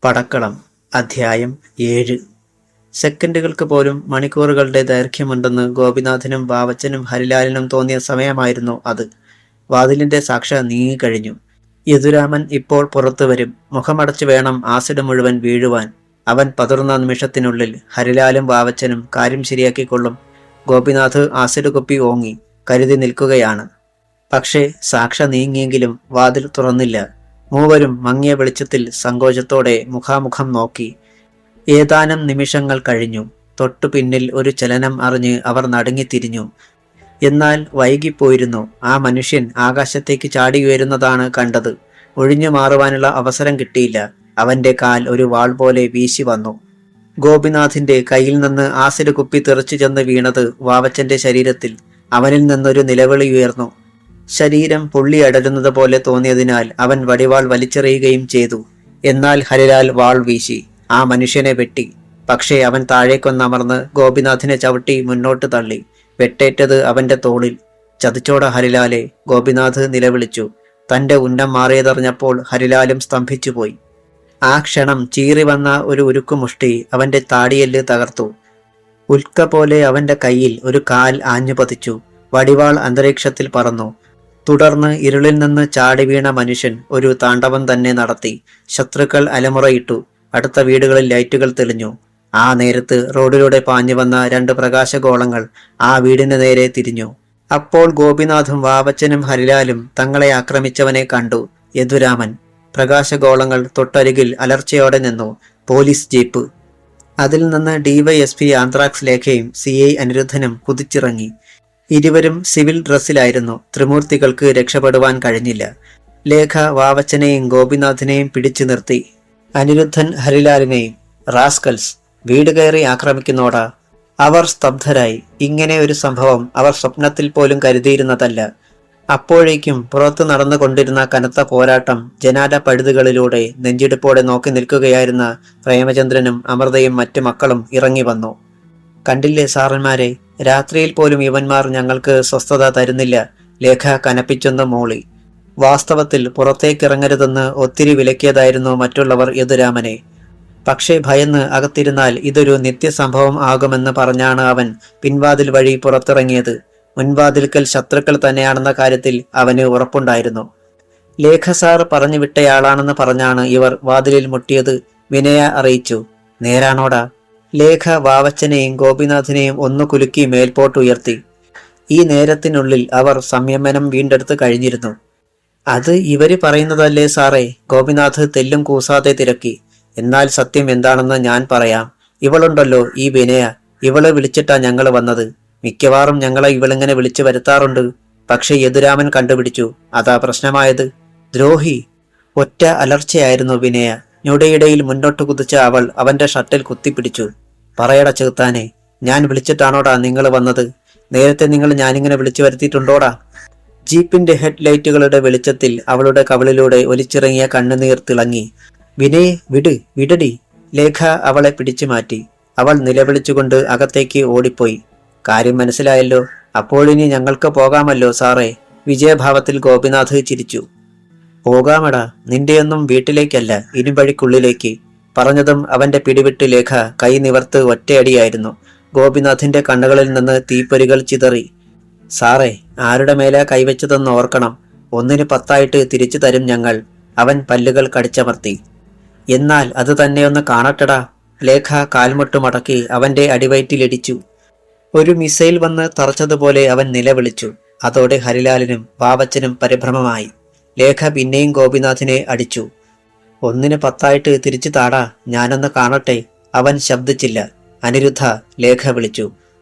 പടക്കളം അധ്യായം 7. സെക്കൻഡുകൾക്ക് പോലും മണിക്കൂറുകളുടെ ദൈർഘ്യമുണ്ടെന്ന് ഗോപിനാഥനും വാവച്ചനും ഹരിലാലിനും തോന്നിയ സമയമായിരുന്നു അത്. വാതിലിന്റെ സാക്ഷ നീങ്ങിക്കഴിഞ്ഞു. യദുരാമൻ ഇപ്പോൾ പുറത്തു വരും. മുഖമടച്ചു വേണം ആസിഡ് മുഴുവൻ വീഴുവാൻ. അവൻ പതറുന്ന നിമിഷത്തിനുള്ളിൽ ഹരിലാലും വാവച്ചനും കാര്യം ശരിയാക്കിക്കൊള്ളും. ഗോപിനാഥ് ആസിഡ് കുപ്പി ഓങ്ങി കരുതി നിൽക്കുകയാണ്. പക്ഷേ സാക്ഷ നീങ്ങിയെങ്കിലും വാതിൽ തുറന്നില്ല. മൂവരും മങ്ങിയ വെളിച്ചത്തിൽ സങ്കോചത്തോടെ മുഖാമുഖം നോക്കി. ഏതാനും നിമിഷങ്ങൾ കഴിഞ്ഞു. തൊട്ടു പിന്നിൽ ഒരു ചലനം അറിഞ്ഞ് അവർ നടുങ്ങിത്തിരിഞ്ഞു. എന്നാൽ വൈകിപ്പോയിരുന്നു. ആ മനുഷ്യൻ ആകാശത്തേക്ക് ചാടി ഉയരുന്നതാണ് കണ്ടത്. ഒഴിഞ്ഞു മാറുവാനുള്ള അവസരം കിട്ടിയില്ല. അവന്റെ കാൽ ഒരു വാൾ പോലെ വീശി വന്നു. ഗോപിനാഥിന്റെ കയ്യിൽ നിന്ന് ആസിഡ് കുപ്പി തെറിച്ചു ചെന്ന് വീണത് വാവച്ചന്റെ ശരീരത്തിൽ. അവനിൽ നിന്നൊരു നിലവിളി ഉയർന്നു. ശരീരം പൊള്ളി അടരുന്നത് പോലെ തോന്നിയതിനാൽ അവൻ വടിവാൾ വലിച്ചെറിയുകയും ചെയ്തു. എന്നാൽ ഹരിലാൽ വാൾ വീശി ആ മനുഷ്യനെ വെട്ടി. പക്ഷേ അവൻ താഴേക്കൊന്നമർന്ന് ഗോപിനാഥിനെ ചവിട്ടി മുന്നോട്ട് തള്ളി. വെട്ടേറ്റത് അവന്റെ തോളിൽ. ചതിച്ചോട ഹരിലാലെ, ഗോപിനാഥ് നിലവിളിച്ചു. തന്റെ ഉന്നം മാറിയതറിഞ്ഞപ്പോൾ ഹരിലാലും സ്തംഭിച്ചുപോയി. ആ ക്ഷണം ചീറി വന്ന ഒരു ഉരുക്കുമുഷ്ടി അവന്റെ താടിയെല്ല് തകർത്തു. ഉൽക്ക പോലെ അവന്റെ കയ്യിൽ ഒരു കാൽ ആഞ്ഞു പതിച്ചു. വടിവാൾ അന്തരീക്ഷത്തിൽ പറന്നു. തുടർന്ന് ഇരുളിൽ നിന്ന് ചാടി വീണ മനുഷ്യൻ ഒരു താണ്ഡവം തന്നെ നടത്തി. ശത്രുക്കൾ അലമുറയിട്ടു. അടുത്ത വീടുകളിൽ ലൈറ്റുകൾ തെളിഞ്ഞു. ആ നേരത്ത് റോഡിലൂടെ പാഞ്ഞു വന്ന 2 പ്രകാശഗോളങ്ങൾ ആ വീടിന് നേരെ തിരിഞ്ഞു. അപ്പോൾ ഗോപിനാഥും വാവച്ചനും ഹരിലാലും തങ്ങളെ ആക്രമിച്ചവനെ കണ്ടു. യദുരാമൻ. പ്രകാശഗോളങ്ങൾ തൊട്ടരികിൽ അലർച്ചയോടെ നിന്നു. Police jeep. അതിൽ നിന്ന് DYSP ആന്ത്രാക്സ് ലേഖയും CI അനിരുദ്ധനും കുതിച്ചിറങ്ങി. ഇരുവരും സിവിൽ ഡ്രസ്സിലായിരുന്നു. ത്രിമൂർത്തികൾക്ക് രക്ഷപ്പെടുവാൻ കഴിഞ്ഞില്ല. ലേഖ വാവച്ചനെയും ഗോപിനാഥിനെയും പിടിച്ചു നിർത്തി. അനിരുദ്ധൻ ഹരിലാലിനെയും. റാസ്കൽസ്, വീട് കയറി ആക്രമിക്കുന്നോടാ. അവർ സ്തബ്ധരായി. ഇങ്ങനെ ഒരു സംഭവം അവർ സ്വപ്നത്തിൽ പോലും കരുതിയിരുന്നതല്ല. അപ്പോഴേക്കും പുറത്തു നടന്നുകൊണ്ടിരുന്ന കനത്ത പോരാട്ടം ജനാല പഴുതുകളിലൂടെ നെഞ്ചിടിപ്പോടെ നോക്കി നിൽക്കുകയായിരുന്ന പ്രേമചന്ദ്രനും അമൃതയും മറ്റു മക്കളും ഇറങ്ങി വന്നു. കണ്ടില്ലേ സാറന്മാരെ, രാത്രിയിൽ പോലും ഇവന്മാർ ഞങ്ങൾക്ക് സ്വസ്ഥത തരുന്നില്ല. ലേഖ കനപ്പിച്ചൊന്ന് മൂളി. വാസ്തവത്തിൽ പുറത്തേക്കിറങ്ങരുതെന്ന് ഒത്തിരി വിലക്കിയതായിരുന്നു മറ്റുള്ളവർ യദുരാമനെ. പക്ഷേ ഭയന്ന് അകത്തിരുന്നാൽ ഇതൊരു നിത്യസംഭവം ആകുമെന്ന് പറഞ്ഞാണ് അവൻ പിൻവാതിൽ വഴി പുറത്തിറങ്ങിയത്. മുൻവാതിൽക്കൽ ശത്രുക്കൾ തന്നെയാണെന്ന കാര്യത്തിൽ അവന് ഉറപ്പുണ്ടായിരുന്നു. ലേഖ സാർ പറഞ്ഞു വിട്ടയാളാണെന്ന് പറഞ്ഞാണ് ഇവർ വാതിലിൽ മുട്ടിയത്. വിനയ അറിയിച്ചു. നേരാണോടാ? ലേഖ വാവച്ചനെയും ഗോപിനാഥിനെയും ഒന്നു കുലുക്കി മേൽപോട്ടുയർത്തി. ഈ നേരത്തിനുള്ളിൽ അവർ സംയമനം വീണ്ടെടുത്ത് കഴിഞ്ഞിരുന്നു. അത് ഇവര് പറയുന്നതല്ലേ സാറേ? ഗോപിനാഥ് തെല്ലും കൂസാതെ തിരക്കി. എന്നാൽ സത്യം എന്താണെന്ന് ഞാൻ പറയാം. ഇവളുണ്ടല്ലോ, ഈ വിനയ, ഇവള് വിളിച്ചിട്ടാ ഞങ്ങൾ വന്നത്. മിക്കവാറും ഞങ്ങളെ ഇവളിങ്ങനെ വിളിച്ചു വരുത്താറുണ്ട്. പക്ഷെ യദുരാമൻ കണ്ടുപിടിച്ചു. അതാ പ്രശ്നമായത്. ദ്രോഹി. ഒറ്റ അലർച്ചയായിരുന്നു വിനയ. ഞൊടിയിടയിൽ മുന്നോട്ട് കുതിച്ച അവൾ അവന്റെ ഷട്ടിൽ കുത്തിപ്പിടിച്ചു. പറയട ചെറുത്താനെ, ഞാൻ വിളിച്ചിട്ടാണോടാ നിങ്ങൾ വന്നത്? നേരത്തെ നിങ്ങൾ ഞാനിങ്ങനെ വിളിച്ചു വരുത്തിയിട്ടുണ്ടോടാ? ജീപ്പിന്റെ ഹെഡ് ലൈറ്റുകളുടെ വെളിച്ചത്തിൽ അവളുടെ കവിളിലൂടെ ഒലിച്ചിറങ്ങിയ കണ്ണുനീർ തിളങ്ങി. വിനയെ, വിടടി. ലേഖ അവളെ പിടിച്ചു മാറ്റി. അവൾ നിലവിളിച്ചുകൊണ്ട് അകത്തേക്ക് ഓടിപ്പോയി. കാര്യം മനസ്സിലായല്ലോ. അപ്പോഴിനി ഞങ്ങൾക്ക് പോകാമല്ലോ സാറേ. വിജയഭാവത്തിൽ ഗോപിനാഥ് ചിരിച്ചു. പോകാമടാ, നിന്റെയൊന്നും വീട്ടിലേക്കല്ല, ഇരുമ്പഴിക്കുള്ളിലേക്ക്. പറഞ്ഞതും അവന്റെ പിടിവിട്ട് ലേഖ കൈ നിവർത്ത് ഒറ്റയടിയായിരുന്നു. ഗോപിനാഥിന്റെ കണ്ണുകളിൽ നിന്ന് തീപ്പൊരികൾ ചിതറി. സാറേ, ആരുടെ മേലെ കൈവച്ചതെന്ന് ഓർക്കണം. 1ന് 10 തിരിച്ചു തരും ഞങ്ങൾ. അവൻ പല്ലുകൾ കടിച്ചമർത്തി. എന്നാൽ അത് തന്നെയൊന്ന് കാണട്ടടാ. ലേഖ കാൽമുട്ട് മടക്കി അവന്റെ അടിവയറ്റിലിടിച്ചു. ഒരു മിസൈൽ വന്ന് തറച്ചതുപോലെ അവൻ നിലവിളിച്ചു. അതോടെ ഹരിലാലിനും വാവച്ചനും പരിഭ്രമമായി. ലേഖ പിന്നെയും ഗോപിനാഥിനെ അടിച്ചു. 1ന് 10 തിരിച്ചു താടാ, ഞാനൊന്ന് കാണട്ടെ. അവൻ ശബ്ദിച്ചില്ല. അനിരുദ്ധ, ലേഖ വിളിച്ചു.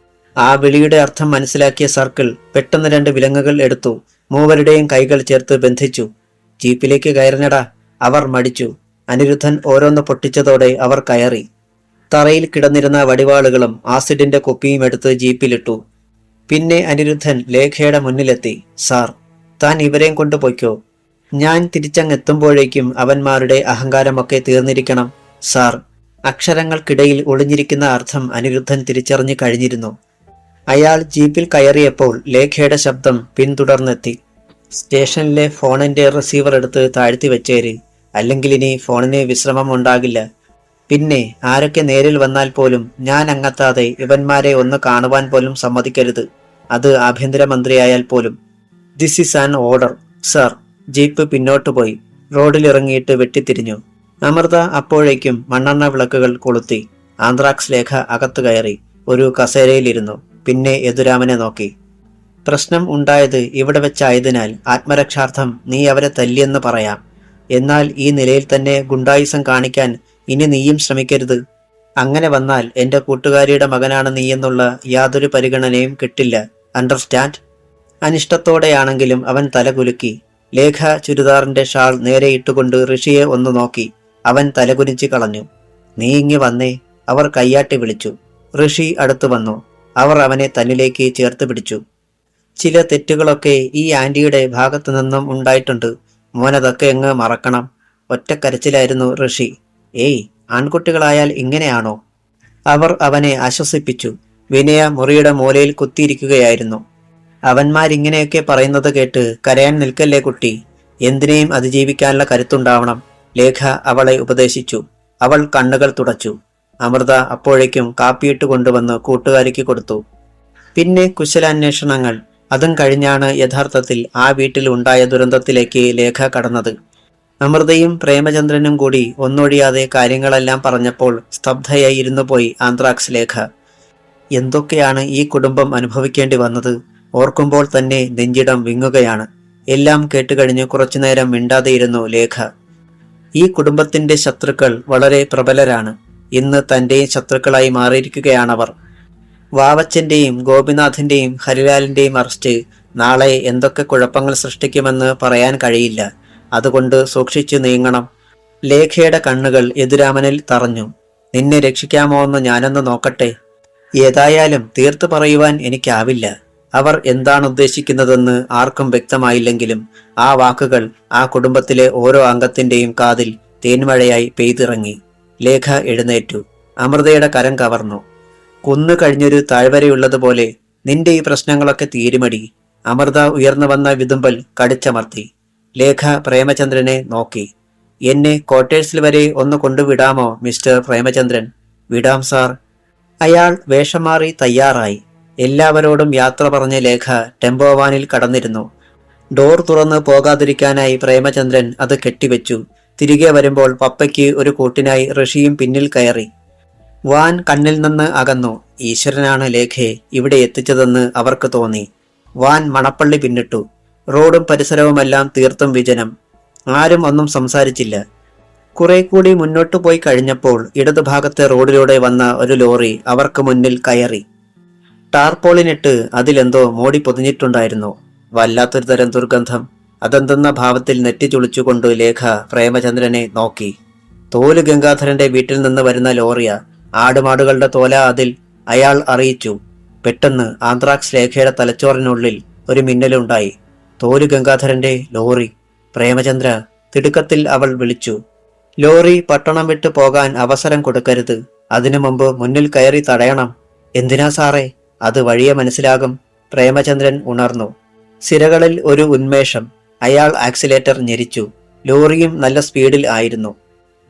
ആ വിളിയുടെ അർത്ഥം മനസ്സിലാക്കിയ സർക്കിൾ പെട്ടെന്ന് 2 വിലങ്ങുകൾ എടുത്തു. മൂവരുടെയും കൈകൾ ചേർത്ത് ബന്ധിച്ചു. ജീപ്പിലേക്ക് കയറിനടാ. അവർ മടിച്ചു. അനിരുദ്ധൻ ഓരോന്ന് പൊട്ടിച്ചതോടെ അവർ കയറി. തറയിൽ കിടന്നിരുന്ന വടിവാളുകളും ആസിഡിന്റെ കുപ്പിയും എടുത്ത് ജീപ്പിലിട്ടു. പിന്നെ അനിരുദ്ധൻ ലേഖയുടെ മുന്നിലെത്തി. സാർ, താൻ ഇവരെയും കൊണ്ടുപോയിക്കോ. ഞാൻ തിരിച്ചങ്ങെത്തുമ്പോഴേക്കും അവന്മാരുടെ അഹങ്കാരമൊക്കെ തീർന്നിരിക്കണം സാർ. അക്ഷരങ്ങൾക്കിടയിൽ ഒളിഞ്ഞിരിക്കുന്ന അർത്ഥം അനിരുദ്ധൻ തിരിച്ചറിഞ്ഞു കഴിഞ്ഞിരുന്നു. അയാൾ ജീപ്പിൽ കയറിയപ്പോൾ ലേഖയുടെ ശബ്ദം പിന്തുടർന്നെത്തി. സ്റ്റേഷനിലെ ഫോണിന്റെ റിസീവർ എടുത്ത് താഴ്ത്തി വെച്ചേര്, അല്ലെങ്കിൽ ഇനി ഫോണിന് വിശ്രമം ഉണ്ടാകില്ല. പിന്നെ ആരൊക്കെ നേരിൽ വന്നാൽ പോലും ഞാൻ അങ്ങത്താതെ ഇവന്മാരെ ഒന്ന് കാണുവാൻ പോലും സമ്മതിക്കരുത്. അത് ആഭ്യന്തരമന്ത്രിയായാൽ പോലും. This is an order sir. Jeep പിന്നോട്ട് പോയി റോഡിലിറങ്ങിയിട്ട് വെട്ടിത്തിരിഞ്ഞു. അമൃത അപ്പോഴേക്കും മണ്ണെണ്ണ വിളക്കുകൾ കൊളുത്തി. ആന്ത്രാക്സ് ലേഖ അകത്തു കയറി ഒരു കസേരയിലിരുന്നു. പിന്നെ യദുരാമനെ നോക്കി. പ്രശ്നം ഉണ്ടായത് ഇവിടെ വെച്ചായതിനാൽ ആത്മരക്ഷാർത്ഥം നീ അവരെ തല്ലിയെന്ന് പറയാം. എന്നാൽ ഈ നിലയിൽ തന്നെ ഗുണ്ടായുസം കാണിക്കാൻ ഇനി നീയും ശ്രമിക്കരുത്. അങ്ങനെ വന്നാൽ എന്റെ കൂട്ടുകാരിയുടെ മകനാണ് നീയെന്നുള്ള യാതൊരു പരിഗണനയും കിട്ടില്ല. അണ്ടർസ്റ്റാൻഡ്? അനിഷ്ടത്തോടെയാണെങ്കിലും അവൻ തലകുലുക്കി. ലേഖ ചുരിദാറിന്റെ ഷാൾ നേരെ ഇട്ടുകൊണ്ട് ഋഷിയെ ഒന്ന് നോക്കി. അവൻ തലകുനിച്ച് കളഞ്ഞു. നീ ഇങ്ങി വന്നേ, അവർ കയ്യാട്ടി വിളിച്ചു. ഋഷി അടുത്തു വന്നു. അവർ അവനെ തന്നിലേക്ക് ചേർത്ത് പിടിച്ചു. ചില തെറ്റുകളൊക്കെ ഈ ആന്റിയുടെ ഭാഗത്തു നിന്നും ഉണ്ടായിട്ടുണ്ട്. മോനതൊക്കെ അങ്ങ് മറക്കണം. ഒറ്റക്കരച്ചിലായിരുന്നു ഋഷി. ഏയ്, ആൺകുട്ടികളായാൽ ഇങ്ങനെയാണോ? അവർ അവനെ ആശ്വസിപ്പിച്ചു. വിനയ മുറിയുടെ മൂലയിൽ കുത്തിയിരിക്കുകയായിരുന്നു. അവന്മാരിങ്ങനെയൊക്കെ പറയുന്നത് കേട്ട് കരയാൻ നിൽക്കല്ലേ കുട്ടി. എന്തിനേയും അതിജീവിക്കാനുള്ള കരുത്തുണ്ടാവണം. ലേഖ അവളെ ഉപദേശിച്ചു. അവൾ കണ്ണുകൾ തുടച്ചു. അമൃത അപ്പോഴേക്കും കാപ്പിയിട്ട് കൊണ്ടുവന്ന് കൂട്ടുകാരിക്ക് കൊടുത്തു. പിന്നെ കുശലാന്വേഷണങ്ങൾ. അതും കഴിഞ്ഞാണ് യഥാർത്ഥത്തിൽ ആ വീട്ടിൽ ഉണ്ടായ ദുരന്തത്തിലേക്ക് ലേഖ കടന്നത്. അമൃതയും പ്രേമചന്ദ്രനും കൂടി ഒന്നൊഴിയാതെ കാര്യങ്ങളെല്ലാം പറഞ്ഞപ്പോൾ സ്തബ്ധയായി ഇരുന്നു പോയി ആന്ത്രാക്സ് ലേഖ. എന്തൊക്കെയാണ് ഈ കുടുംബം അനുഭവിക്കേണ്ടി വന്നത് ഓർക്കുമ്പോൾ തന്നെ നെഞ്ചിടം വിങ്ങുകയാണ്. എല്ലാം കേട്ടുകഴിഞ്ഞ് കുറച്ചുനേരം മിണ്ടാതെയിരുന്നു ലേഖ. ഈ കുടുംബത്തിന്റെ ശത്രുക്കൾ വളരെ പ്രബലരാണ്. ഇന്ന് തന്റെയും ശത്രുക്കളായി മാറിയിരിക്കുകയാണവർ. വാവച്ചന്റെയും ഗോപിനാഥിന്റെയും ഹരിലാലിന്റെയും അറസ്റ്റ് നാളെ എന്തൊക്കെ കുഴപ്പങ്ങൾ സൃഷ്ടിക്കുമെന്ന് പറയാൻ കഴിയില്ല. അതുകൊണ്ട് സൂക്ഷിച്ചു നീങ്ങണം. ലേഖയുടെ കണ്ണുകൾ യദുരാമനിൽ തറഞ്ഞു. നിന്നെ രക്ഷിക്കാമോ എന്ന് ഞാനൊന്ന് നോക്കട്ടെ. ഏതായാലും തീർത്തു പറയുവാൻ എനിക്കാവില്ല. അവർ എന്താണ് ഉദ്ദേശിക്കുന്നതെന്ന് ആർക്കും വ്യക്തമായില്ലെങ്കിലും ആ വാക്കുകൾ ആ കുടുംബത്തിലെ ഓരോ അംഗത്തിന്റെയും കാതിൽ തേൻമഴയായി പെയ്തിറങ്ങി. ലേഖ എഴുന്നേറ്റു. അമൃതയുടെ കരം കവർന്നു. കുന്നു കഴിഞ്ഞൊരു താഴ്വരയുള്ളതുപോലെ നിന്റെ ഈ പ്രശ്നങ്ങളൊക്കെ തീരുമടി. അമൃത ഉയർന്നു വന്ന വിതുമ്പൽ കടിച്ചമർത്തി. ലേഖ പ്രേമചന്ദ്രനെ നോക്കി. എന്നെ ക്വാർട്ടേഴ്സിൽ വരെ ഒന്ന് കൊണ്ടുവിടാമോ മിസ്റ്റർ പ്രേമചന്ദ്രൻ? വിടാം സാർ. അയാൾ വേഷം മാറി തയ്യാറായി. എല്ലാവരോടും യാത്ര പറഞ്ഞ ലേഖ ടെമ്പോ വാനിൽ കടന്നിരുന്നു. ഡോർ തുറന്ന് പോകാതിരിക്കാനായി പ്രേമചന്ദ്രൻ അത് കെട്ടിവെച്ചു. തിരികെ വരുമ്പോൾ പപ്പയ്ക്ക് ഒരു കൂട്ടിനായി ഋഷിയും പിന്നിൽ കയറി. വാൻ കണ്ണിൽ നിന്ന് അകന്നു. ഈശ്വരനാണ് ലേഖയെ ഇവിടെ എത്തിച്ചതെന്ന് അവർക്ക് തോന്നി. വാൻ മണപ്പള്ളി പിന്നിട്ടു. റോഡും പരിസരവുമെല്ലാം തീർത്തും വിജനം. ആരും ഒന്നും സംസാരിച്ചില്ല. കുറെ കൂടി മുന്നോട്ടു പോയി കഴിഞ്ഞപ്പോൾ ഇടതുഭാഗത്തെ റോഡിലൂടെ വന്ന ഒരു ലോറി അവർക്ക് മുന്നിൽ കയറി. ടാർപോളിനിട്ട് അതിലെന്തോ മൂടി പൊതിഞ്ഞിട്ടുണ്ടായിരുന്നു. വല്ലാത്തൊരു തരം ദുർഗന്ധം. അതെന്തെന്ന ഭാവത്തിൽ നെറ്റി ചുളിച്ചുകൊണ്ട് ലേഖ പ്രേമചന്ദ്രനെ നോക്കി. തോല് ഗംഗാധരന്റെ വീട്ടിൽ നിന്ന് വരുന്ന ലോറിയ. ആടുമാടുകളുടെ തോല അതിൽ, അയാൾ അറിയിച്ചു. പെട്ടെന്ന് ആന്ത്രാക്സ് ലേഖയുടെ തലച്ചോറിനുള്ളിൽ ഒരു മിന്നലുണ്ടായി. തോല് ഗംഗാധരന്റെ ലോറി. പ്രേമചന്ദ്ര, തിടുക്കത്തിൽ അവൾ വിളിച്ചു. ലോറി പട്ടണം വിട്ടു പോകാൻ അവസരം കൊടുക്കരുത്. അതിനു മുമ്പ് മുന്നിൽ കയറി തടയണം. എന്തിനാ സാറേ? അത് വഴിയെ മനസ്സിലാകും. പ്രേമചന്ദ്രൻ ഉണർന്നു. സിരകളിൽ ഒരു ഉന്മേഷം. അയാൾ ആക്സിലേറ്റർ ഞെരിച്ചു. ലോറിയും നല്ല സ്പീഡിൽ ആയിരുന്നു.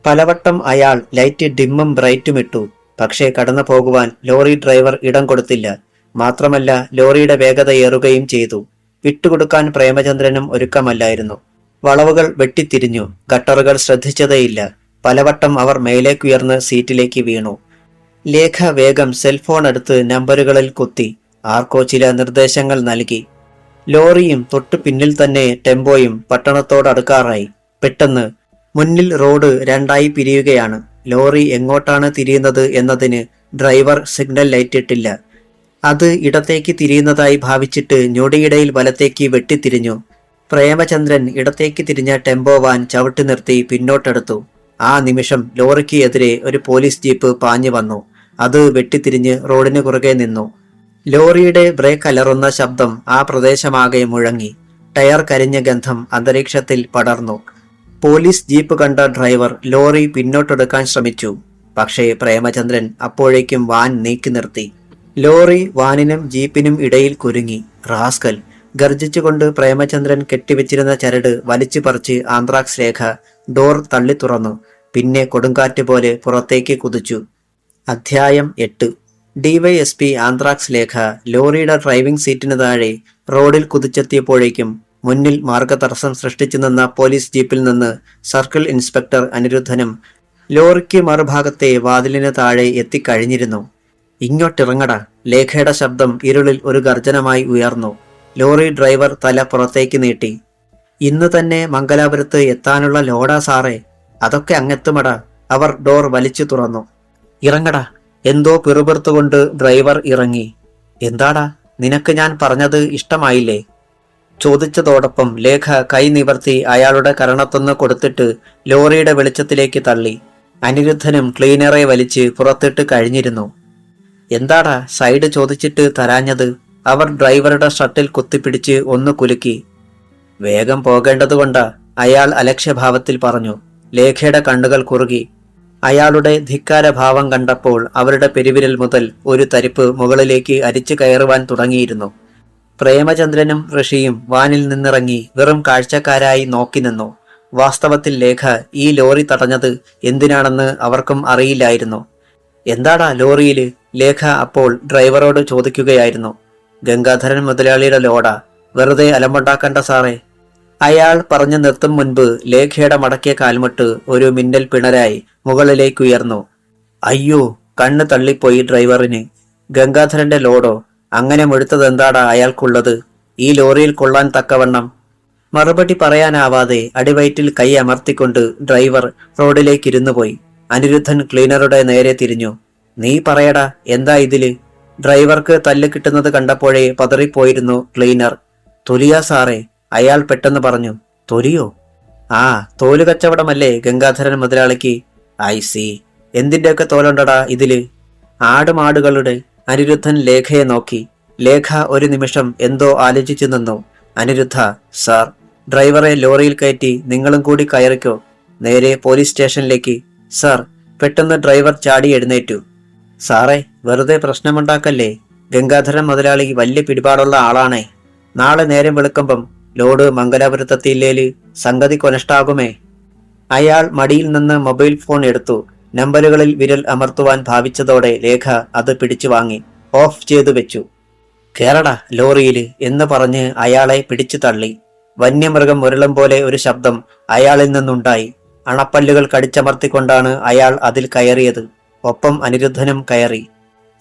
പലവട്ടം അയാൾ ലൈറ്റ് ഡിമ്മും ബ്രൈറ്റും ഇട്ടു. പക്ഷേ കടന്നു പോകുവാൻ ലോറി ഡ്രൈവർ ഇടം കൊടുത്തില്ല. മാത്രമല്ല ലോറിയുടെ വേഗത ഏറുകയും ചെയ്തു. വിട്ടുകൊടുക്കാൻ പ്രേമചന്ദ്രനും ഒരുക്കമല്ലായിരുന്നു. വളവുകൾ വെട്ടിത്തിരിഞ്ഞു. ഗട്ടറുകൾ ശ്രദ്ധിച്ചതേയില്ല. പലവട്ടം അവർ മേലേക്കുയർന്ന് സീറ്റിലേക്ക് വീണു. ലേഖ വേഗം സെൽഫോൺ എടുത്ത് നമ്പറുകളിൽ കുത്തി. ആർക്കോ ചില നിർദ്ദേശങ്ങൾ നൽകി. ലോറിയും തൊട്ടു പിന്നിൽ തന്നെ ടെമ്പോയും പട്ടണത്തോടടുക്കാറായി. പെട്ടെന്ന് മുന്നിൽ റോഡ് രണ്ടായി പിരിയുകയാണ്. ലോറി എങ്ങോട്ടാണ് തിരിയുന്നത് എന്നതിന് ഡ്രൈവർ സിഗ്നൽ ലൈറ്റ് ഇട്ടില്ല. അത് ഇടത്തേക്ക് തിരിയുന്നതായി ഭാവിച്ചിട്ട് ഞൊടിയിടയിൽ വലത്തേക്ക് വെട്ടിത്തിരിഞ്ഞു. പ്രേമചന്ദ്രൻ ഇടത്തേക്ക് തിരിഞ്ഞ ടെമ്പോ വാൻ ചവിട്ടി നിർത്തി പിന്നോട്ടെടുത്തു. ആ നിമിഷം ലോറിക്ക് എതിരെ ഒരു പോലീസ് ജീപ്പ് പാഞ്ഞു വന്നു. അത് വെട്ടിത്തിരിഞ്ഞ് റോഡിന് കുറുകെ നിന്നു. ലോറിയുടെ ബ്രേക്ക് അലറുന്ന ശബ്ദം ആ പ്രദേശമാകെ മുഴങ്ങി. ടയർ കരിഞ്ഞ ഗന്ധം അന്തരീക്ഷത്തിൽ പടർന്നു. പോലീസ് ജീപ്പ് കണ്ട ഡ്രൈവർ ലോറി പിന്നോട്ടെടുക്കാൻ ശ്രമിച്ചു. പക്ഷേ പ്രേമചന്ദ്രൻ അപ്പോഴേക്കും വാൻ നീക്കി നിർത്തി. ലോറി വാനിനും ജീപ്പിനും ഇടയിൽ കുരുങ്ങി. റാസ്കൽ, ഗർജിച്ചുകൊണ്ട് പ്രേമചന്ദ്രൻ കെട്ടിവെച്ചിരുന്ന ചരട് വലിച്ചു പറിച്ച് ആന്ത്രാക്സ് ലേഖ ഡോർ തള്ളി തുറന്നു. പിന്നെ കൊടുങ്കാറ്റ് പോലെ പുറത്തേക്ക് കുതിച്ചു. അധ്യായം 8. ഡിവൈഎസ്പി ആന്ത്രാക്സ് ലേഖ ലോറിയുടെ ഡ്രൈവിംഗ് സീറ്റിന് താഴെ റോഡിൽ കുതിച്ചെത്തിയപ്പോഴേക്കും മുന്നിൽ മാർഗതടസ്സം സൃഷ്ടിച്ചു നിന്ന പോലീസ് ജീപ്പിൽ നിന്ന് സർക്കിൾ ഇൻസ്പെക്ടർ അനിരുദ്ധനും ലോറിക്ക് മറുഭാഗത്തെ വാതിലിന് താഴെ എത്തിക്കഴിഞ്ഞിരുന്നു. ഇങ്ങോട്ടിറങ്ങടാ! ലേഖയുടെ ശബ്ദം ഇരുളിൽ ഒരു ഗർജനമായി ഉയർന്നു. ലോറി ഡ്രൈവർ തല പുറത്തേക്ക് നീട്ടി. ഇന്ന് തന്നെ മംഗലാപുരത്ത് എത്താനുള്ള ലോഡാ സാറേ. അതൊക്കെ അങ്ങെത്തുമടാ. അവർ ഡോർ വലിച്ചു തുറന്നു. ഇറങ്ങടാ! എന്തോ പിറുപിറുത്തുകൊണ്ട് ഡ്രൈവർ ഇറങ്ങി. എന്താടാ, നിനക്ക് ഞാൻ പറഞ്ഞത് ഇഷ്ടമായില്ലേ? ചോദിച്ചതോടൊപ്പം ലേഖ കൈ നിവർത്തി അയാളുടെ കരണത്തൊന്ന് കൊടുത്തിട്ട് ലോറിയുടെ വെളിച്ചത്തിലേക്ക് തള്ളി. അനിരുദ്ധനും ക്ലീനറെ വലിച്ച് പുറത്തിട്ട് കഴിഞ്ഞിരുന്നു. എന്താടാ സൈഡ് ചോദിച്ചിട്ട് തരാഞ്ഞത്? അവർ ഡ്രൈവറുടെ ഷർട്ടിൽ കുത്തിപ്പിടിച്ച് ഒന്ന് കുലുക്കി. വേഗം പോകേണ്ടതുകൊണ്ടാ, അയാൾ അലക്ഷ്യഭാവത്തിൽ പറഞ്ഞു. ലേഖയുടെ കണ്ണുകൾ കുറുകി. അയാളുടെ ധിക്കാരഭാവം കണ്ടപ്പോൾ അവരുടെ പെരുവിരൽ മുതൽ ഒരു തരിപ്പ് മുകളിലേക്ക് അരിച്ചു കയറുവാൻ തുടങ്ങിയിരുന്നു. പ്രേമചന്ദ്രനും ഋഷിയും വാനിൽ നിന്നിറങ്ങി വെറും കാഴ്ചക്കാരായി നോക്കി നിന്നു. വാസ്തവത്തിൽ ലേഖ ഈ ലോറി തടഞ്ഞത് എന്തിനാണെന്ന് അവർക്കും അറിയില്ലായിരുന്നു. എന്താടാ ലോറിയില്? ലേഖ അപ്പോൾ ഡ്രൈവറോട് ചോദിക്കുകയായിരുന്നു. ഗംഗാധരൻ മുതലാളിയുടെ ലോഡാ. വെറുതെ അലമ്പുണ്ടാക്കണ്ട സാറേ. അയാൾ പറഞ്ഞു നിർത്തും മുൻപ് ലേഖയുടെ മടക്കിയ കാൽമുട്ട് ഒരു മിന്നൽ പിണരായി മുകളിലേക്കുയർന്നു. അയ്യോ! കണ്ണ് തള്ളിപ്പോയി ഡ്രൈവറിന്. ഗംഗാധരന്റെ ലോഡോ? അങ്ങനെ മുഴുത്തതെന്താടാ അയാൾക്കുള്ളത് ഈ ലോറിയിൽ കൊള്ളാൻ തക്കവണ്ണം? മറുപടി പറയാനാവാതെ അടിവയറ്റിൽ കൈ അമർത്തിക്കൊണ്ട് ഡ്രൈവർ റോഡിലേക്കിരുന്നു പോയി. അനിരുദ്ധൻ ക്ലീനറുടെ നേരെ തിരിഞ്ഞു. നീ പറയടാ, എന്താ ഇതില്? ഡ്രൈവർക്ക് തല്ല് കിട്ടുന്നത് കണ്ടപ്പോഴേ പതറിപ്പോയിരുന്നു ക്ലീനർ. തൊലിയാ സാറേ, അയാൾ പെട്ടെന്ന് പറഞ്ഞു. തൊലിയോ? ആ, തോല് കച്ചവടമല്ലേ ഗംഗാധരൻ മുതലാളിക്ക്. I C. എന്തിന്റെയൊക്കെ തോലുണ്ടടാ ഇതില്? ആടുമാടുകളുടെ. അനിരുദ്ധൻ ലേഖയെ നോക്കി. ലേഖ ഒരു നിമിഷം എന്തോ ആലോചിച്ചു നിന്നു. അനിരുദ്ധ സാർ, ഡ്രൈവറെ ലോറിയിൽ കയറ്റി നിങ്ങളും കൂടി കയറിക്കോ. നേരെ പോലീസ് സ്റ്റേഷനിലേക്ക്. സാർ. പെട്ടെന്ന് ഡ്രൈവർ ചാടി എഴുന്നേറ്റു. സാറേ, വെറുതെ പ്രശ്നമുണ്ടാക്കല്ലേ. ഗംഗാധരൻ മുതലാളി വലിയ പിടിപാടുള്ള ആളാണേ. നാളെ നേരം വെളുക്കുമ്പം ലോഡ് മംഗലാപുരത്തെത്തിയില്ലേല് സംഗതി കൊനഷ്ടാകുമേ. അയാൾ മടിയിൽ നിന്ന് മൊബൈൽ ഫോൺ എടുത്തു. നമ്പറുകളിൽ വിരൽ അമർത്തുവാൻ ഭാവിച്ചതോടെ ലേഖ അത് പിടിച്ചു വാങ്ങി ഓഫ് ചെയ്തു വെച്ചു. കേറടാ ലോറിയില് എന്ന് പറഞ്ഞ് അയാളെ പിടിച്ചു തള്ളി. വന്യമൃഗം മുരളും പോലെ ഒരു ശബ്ദം അയാളിൽ നിന്നുണ്ടായി. അണപ്പല്ലുകൾ കടിച്ചമർത്തിക്കൊണ്ടാണ് അയാൾ അതിൽ കയറിയത്. ഒപ്പം അനിരുദ്ധനും കയറി.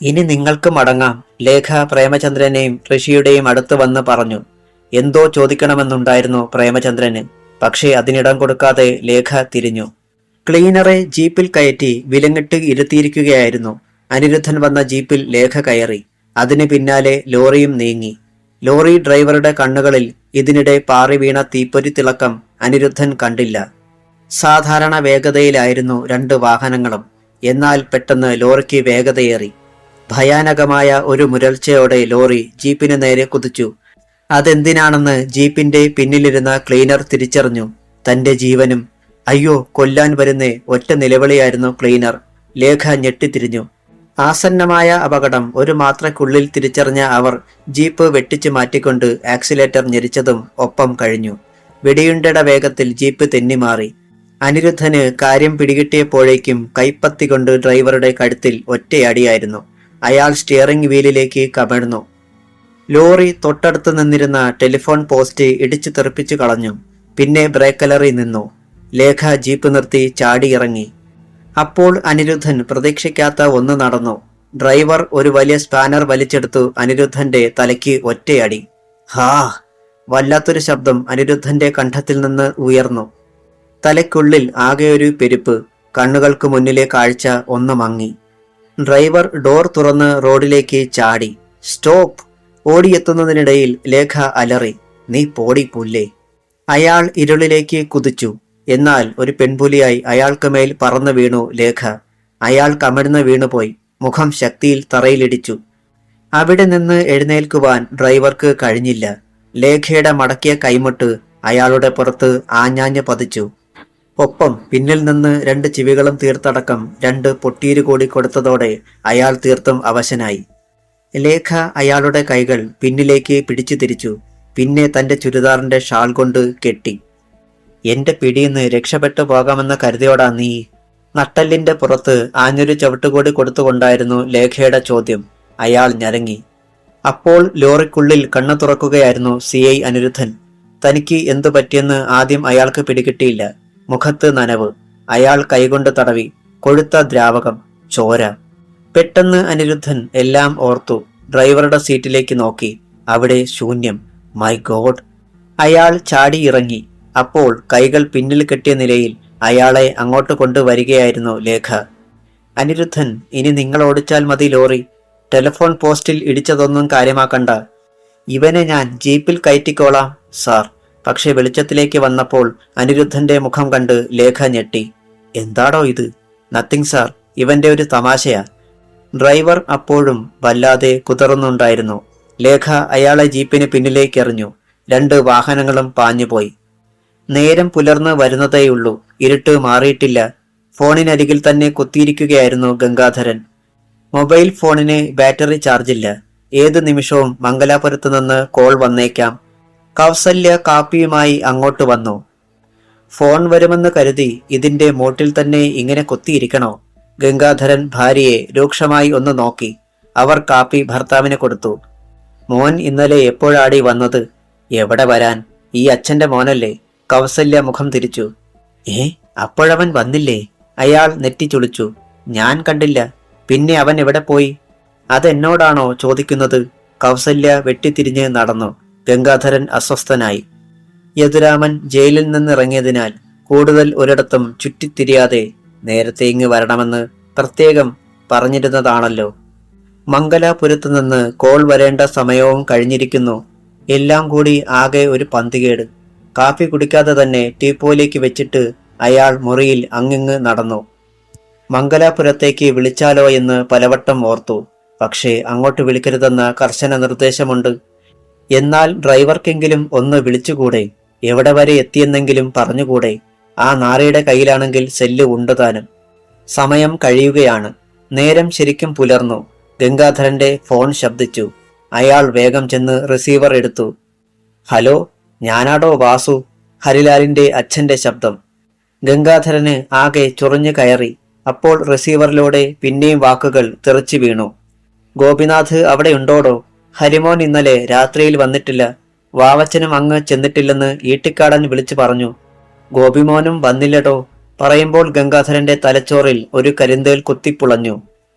ഇനി നിങ്ങൾക്ക് മടങ്ങാം, ലേഖ പ്രേമചന്ദ്രനെയും ഋഷിയുടെയും അടുത്ത് വന്ന് പറഞ്ഞു. എന്തോ ചോദിക്കണമെന്നുണ്ടായിരുന്നു പ്രേമചന്ദ്രന്. പക്ഷേ അതിനിടം കൊടുക്കാതെ ലേഖ തിരിഞ്ഞു. ക്ലീനറെ ജീപ്പിൽ കയറ്റി വിലങ്ങിട്ട് ഇരുത്തിയിരിക്കുകയായിരുന്നു. അനിരുദ്ധൻ വന്ന ജീപ്പിൽ ലേഖ കയറി. അതിന് പിന്നാലെ ലോറിയും നീങ്ങി. ലോറി ഡ്രൈവറുടെ കണ്ണുകളിൽ ഇതിനിടെ പാറി വീണ തീപ്പൊരി തിളക്കം അനിരുദ്ധൻ കണ്ടില്ല. സാധാരണ വേഗതയിലായിരുന്നു രണ്ട് വാഹനങ്ങളും. എന്നാൽ പെട്ടെന്ന് ലോറിക്ക് വേഗതയേറി. ഭയാനകമായ ഒരു മുരൾച്ചയോടെ ലോറി ജീപ്പിന് നേരെ കുതിച്ചു. അതെന്തിനാണെന്ന് ജീപ്പിന്റെ പിന്നിലിരുന്ന ക്ലീനർ തിരിച്ചറിഞ്ഞു. തന്റെ ജീവനും. അയ്യോ, കൊല്ലാൻ വരുന്നേ! ഒറ്റ നിലവിളിയായിരുന്നു ക്ലീനർ. ലേഖ ഞെട്ടിത്തിരിഞ്ഞു. ആസന്നമായ അപകടം ഒരു മാത്രക്കുള്ളിൽ തിരിച്ചറിഞ്ഞ അവർ ജീപ്പ് വെട്ടിച്ചു മാറ്റിക്കൊണ്ട് ആക്സിലേറ്റർ ഞെരിച്ചതും ഒപ്പം കഴിഞ്ഞു. വെടിയുണ്ടയുടെ വേഗത്തിൽ ജീപ്പ് തെന്നിമാറി. അനിരുദ്ധന് കാര്യം പിടികിട്ടിയപ്പോഴേക്കും കൈപ്പത്തി കൊണ്ട് ഡ്രൈവറുടെ കഴുത്തിൽ ഒറ്റയടിയായിരുന്നു. അയാൾ സ്റ്റിയറിംഗ് വീലിലേക്ക് കമിഴ്ന്നു. ലോറി തൊട്ടടുത്ത് നിന്നിരുന്ന ടെലിഫോൺ പോസ്റ്റ് ഇടിച്ചു തെറിപ്പിച്ചു കളഞ്ഞു. പിന്നെ ബ്രേക്കലറി നിന്നു. ലേഖ ജീപ്പ് നിർത്തി ചാടിയിറങ്ങി. അപ്പോൾ അനിരുദ്ധൻ പ്രതീക്ഷിക്കാത്ത ഒന്ന് നടന്നു. ഡ്രൈവർ ഒരു വലിയ സ്പാനർ വലിച്ചെടുത്തു അനിരുദ്ധന്റെ തലയ്ക്ക് ഒറ്റയടി. ഹാ! വല്ലാത്തൊരു ശബ്ദം അനിരുദ്ധന്റെ കണ്ഠത്തിൽ നിന്ന് ഉയർന്നു. തലയ്ക്കുള്ളിൽ ആകെ ഒരു പെരുപ്പ്. കണ്ണുകൾക്ക് മുന്നിലെ കാഴ്ച ഒന്ന് മങ്ങി. ഡ്രൈവർ ഡോർ തുറന്ന് റോഡിലേക്ക് ചാടി. സ്റ്റോപ്പ്! ഓടിയെത്തുന്നതിനിടയിൽ ലേഖ അലറി. നീ പോടി പുല്ലേ! അയാൾ ഇരുളിലേക്ക് കുതിച്ചു. എന്നാൽ ഒരു പെൺപുലിയായി അയാൾക്ക് മേൽ പറന്നു വീണു ലേഖ. അയാൾ കമിഴ്ന്ന് വീണുപോയി. മുഖം ശക്തിയിൽ തറയിലിടിച്ചു. അവിടെ നിന്ന് എഴുന്നേൽക്കുവാൻ ഡ്രൈവർക്ക് കഴിഞ്ഞില്ല. ലേഖയുടെ മടക്കിയ കൈമുട്ട് അയാളുടെ പുറത്ത് ആഞ്ഞാഞ്ഞ് പതിച്ചു. ഒപ്പം പിന്നിൽ നിന്ന് രണ്ട് ചിവികളും തീർത്തടക്കം രണ്ട് പൊട്ടീര് കൂടി കൊടുത്തതോടെ അയാൾ തീർത്തും അവശനായി. ലേഖ അയാളുടെ കൈകൾ പിന്നിലേക്ക് പിടിച്ചു തിരിച്ചു. പിന്നെ തന്റെ ചുരിദാറിന്റെ ഷാൾ കൊണ്ട് കെട്ടി. എന്റെ പിടിയിന്ന് രക്ഷപ്പെട്ടു പോകാമെന്ന് കരുതിയോടാ നീ? നട്ടല്ലിന്റെ പുറത്ത് ആഞ്ഞൊരു ചവിട്ടുകൂടി കൊടുത്തുകൊണ്ടായിരുന്നു ലേഖയുടെ ചോദ്യം. അയാൾ ഞരങ്ങി. അപ്പോൾ ലോറിക്കുള്ളിൽ കണ്ണു തുറക്കുകയായിരുന്നു CI അനിരുദ്ധൻ. തനിക്ക് എന്തു പറ്റിയെന്ന് ആദ്യം അയാൾക്ക് പിടികിട്ടിയില്ല. മുഖത്ത് നനവ്. അയാൾ കൈകൊണ്ട് തടവി. കൊഴുത്ത ദ്രാവകം, ചോര. പെട്ടെന്ന് അനിരുദ്ധൻ എല്ലാം ഓർത്തു. ഡ്രൈവറുടെ സീറ്റിലേക്ക് നോക്കി. അവിടെ ശൂന്യം. My god! അയാൾ ചാടി ഇറങ്ങി. അപ്പോൾ കൈകൾ പിന്നിൽ കെട്ടിയ നിലയിൽ അയാളെ അങ്ങോട്ട് കൊണ്ടുവരികയായിരുന്നു ലേഖ. അനിരുദ്ധൻ, ഇനി നിങ്ങൾ ഓടിച്ചാൽ മതി ലോറി. ടെലിഫോൺ പോസ്റ്റിൽ ഇടിച്ചതൊന്നും കാര്യമാക്കണ്ട. ഇവനെ ഞാൻ ജീപ്പിൽ കയറ്റിക്കോളാം സാർ. പക്ഷെ വെളിച്ചത്തിലേക്ക് വന്നപ്പോൾ അനിരുദ്ധന്റെ മുഖം കണ്ട് ലേഖ ഞെട്ടി. എന്താടോ ഇത്? നത്തിങ് സാർ, ഇവന്റെ ഒരു തമാശയാ. ഡ്രൈവർ അപ്പോഴും വല്ലാതെ കുതറുന്നുണ്ടായിരുന്നു. ലേഖ അയാളെ ജീപ്പിന് പിന്നിലേക്ക് എറിഞ്ഞു. 2 വാഹനങ്ങളും പാഞ്ഞുപോയി. നേരം പുലർന്ന് വരുന്നതേയുള്ളൂ. ഇരുട്ട് മാറിയിട്ടില്ല. ഫോണിനരികിൽ തന്നെ കുത്തിയിരിക്കുകയായിരുന്നു ഗംഗാധരൻ. മൊബൈൽ ഫോണിന് ബാറ്ററി ചാർജില്ല. ഏത് നിമിഷവും മംഗലാപുരത്ത് നിന്ന് കോൾ വന്നേക്കാം. കൗസല്യ കാപ്പിയുമായി അങ്ങോട്ട് വന്നു. ഫോൺ വരുമെന്ന് കരുതി ഇതിന്റെ മൂട്ടിൽ തന്നെ ഇങ്ങനെ കുത്തിയിരിക്കണോ? ഗംഗാധരൻ ഭാര്യയെ രൂക്ഷമായി ഒന്ന് നോക്കി. അവർ കാപ്പി ഭർത്താവിന് കൊടുത്തു. മോൻ ഇന്നലെ എപ്പോഴാടി വന്നത്? എവിടെ വരാൻ, ഈ അച്ഛന്റെ മോനല്ലേ? കൗസല്യ മുഖം തിരിച്ചു. അപ്പോഴവൻ വന്നില്ലേ? അയാൾ നെറ്റിച്ചുളിച്ചു. ഞാൻ കണ്ടില്ല. പിന്നെ അവൻ എവിടെ പോയി? അതെന്നോടാണോ ചോദിക്കുന്നത്? കൗസല്യ വെട്ടിത്തിരിഞ്ഞ് നടന്നു. ഗംഗാധരൻ അസ്വസ്ഥനായി. യദുരാമൻ ജയിലിൽ നിന്നിറങ്ങിയതിനാൽ കൂടുതൽ ഒരിടത്തും ചുറ്റിത്തിരിയാതെ നേരത്തെ ഇങ്ങ് വരണമെന്ന് പ്രത്യേകം പറഞ്ഞിരുന്നതാണല്ലോ. മംഗലാപുരത്ത് നിന്ന് കോൾ വരേണ്ട സമയവും കഴിഞ്ഞിരിക്കുന്നു. എല്ലാം കൂടി ആകെ ഒരു പന്തികേട്. കാപ്പി കുടിക്കാതെ തന്നെ ടീപ്പോയിലേക്ക് വെച്ചിട്ട് അയാൾ മുറിയിൽ അങ്ങിങ്ങ് നടന്നു. മംഗലാപുരത്തേക്ക് വിളിച്ചാലോ എന്ന് പലവട്ടം ഓർത്തു. പക്ഷേ അങ്ങോട്ട് വിളിക്കരുതെന്ന കർശന നിർദ്ദേശമുണ്ട്. എന്നാൽ ഡ്രൈവർക്കെങ്കിലും ഒന്ന് വിളിച്ചുകൂടെ? എവിടെ വരെ എത്തിയെന്നെങ്കിലും പറഞ്ഞുകൂടെ? ആ നാറിയുടെ കയ്യിലാണെങ്കിൽ സെല്ല് ഉണ്ടുതാനും. സമയം കഴിയുകയാണ്. നേരം ശരിക്കും പുലർന്നു. ഗംഗാധരന്റെ ഫോൺ ശബ്ദിച്ചു. അയാൾ വേഗം ചെന്ന് റിസീവർ എടുത്തു. ഹലോ, ഞാനാടോ വാസു. ഹരിലാലിന്റെ അച്ഛന്റെ ശബ്ദം. ഗംഗാധരന് ആകെ ചൊറിഞ്ഞു കയറി. അപ്പോൾ റിസീവറിലൂടെ പിന്നെയും വാക്കുകൾ തെറിച്ചു വീണു. ഗോപിനാഥ് അവിടെ ഉണ്ടോടോ? ഹരിമോൻ ഇന്നലെ രാത്രിയിൽ വന്നിട്ടില്ല. വാവച്ചനും അങ്ങ് ചെന്നിട്ടില്ലെന്ന് ഈട്ടിക്കാടൻ വിളിച്ചു പറഞ്ഞു. ഗോപിമോനും വന്നില്ലടോ. പറയുമ്പോൾ ഗംഗാധരന്റെ തലച്ചോറിൽ ഒരു കരിന്തേൽ കുത്തിപ്പുളഞ്ഞു.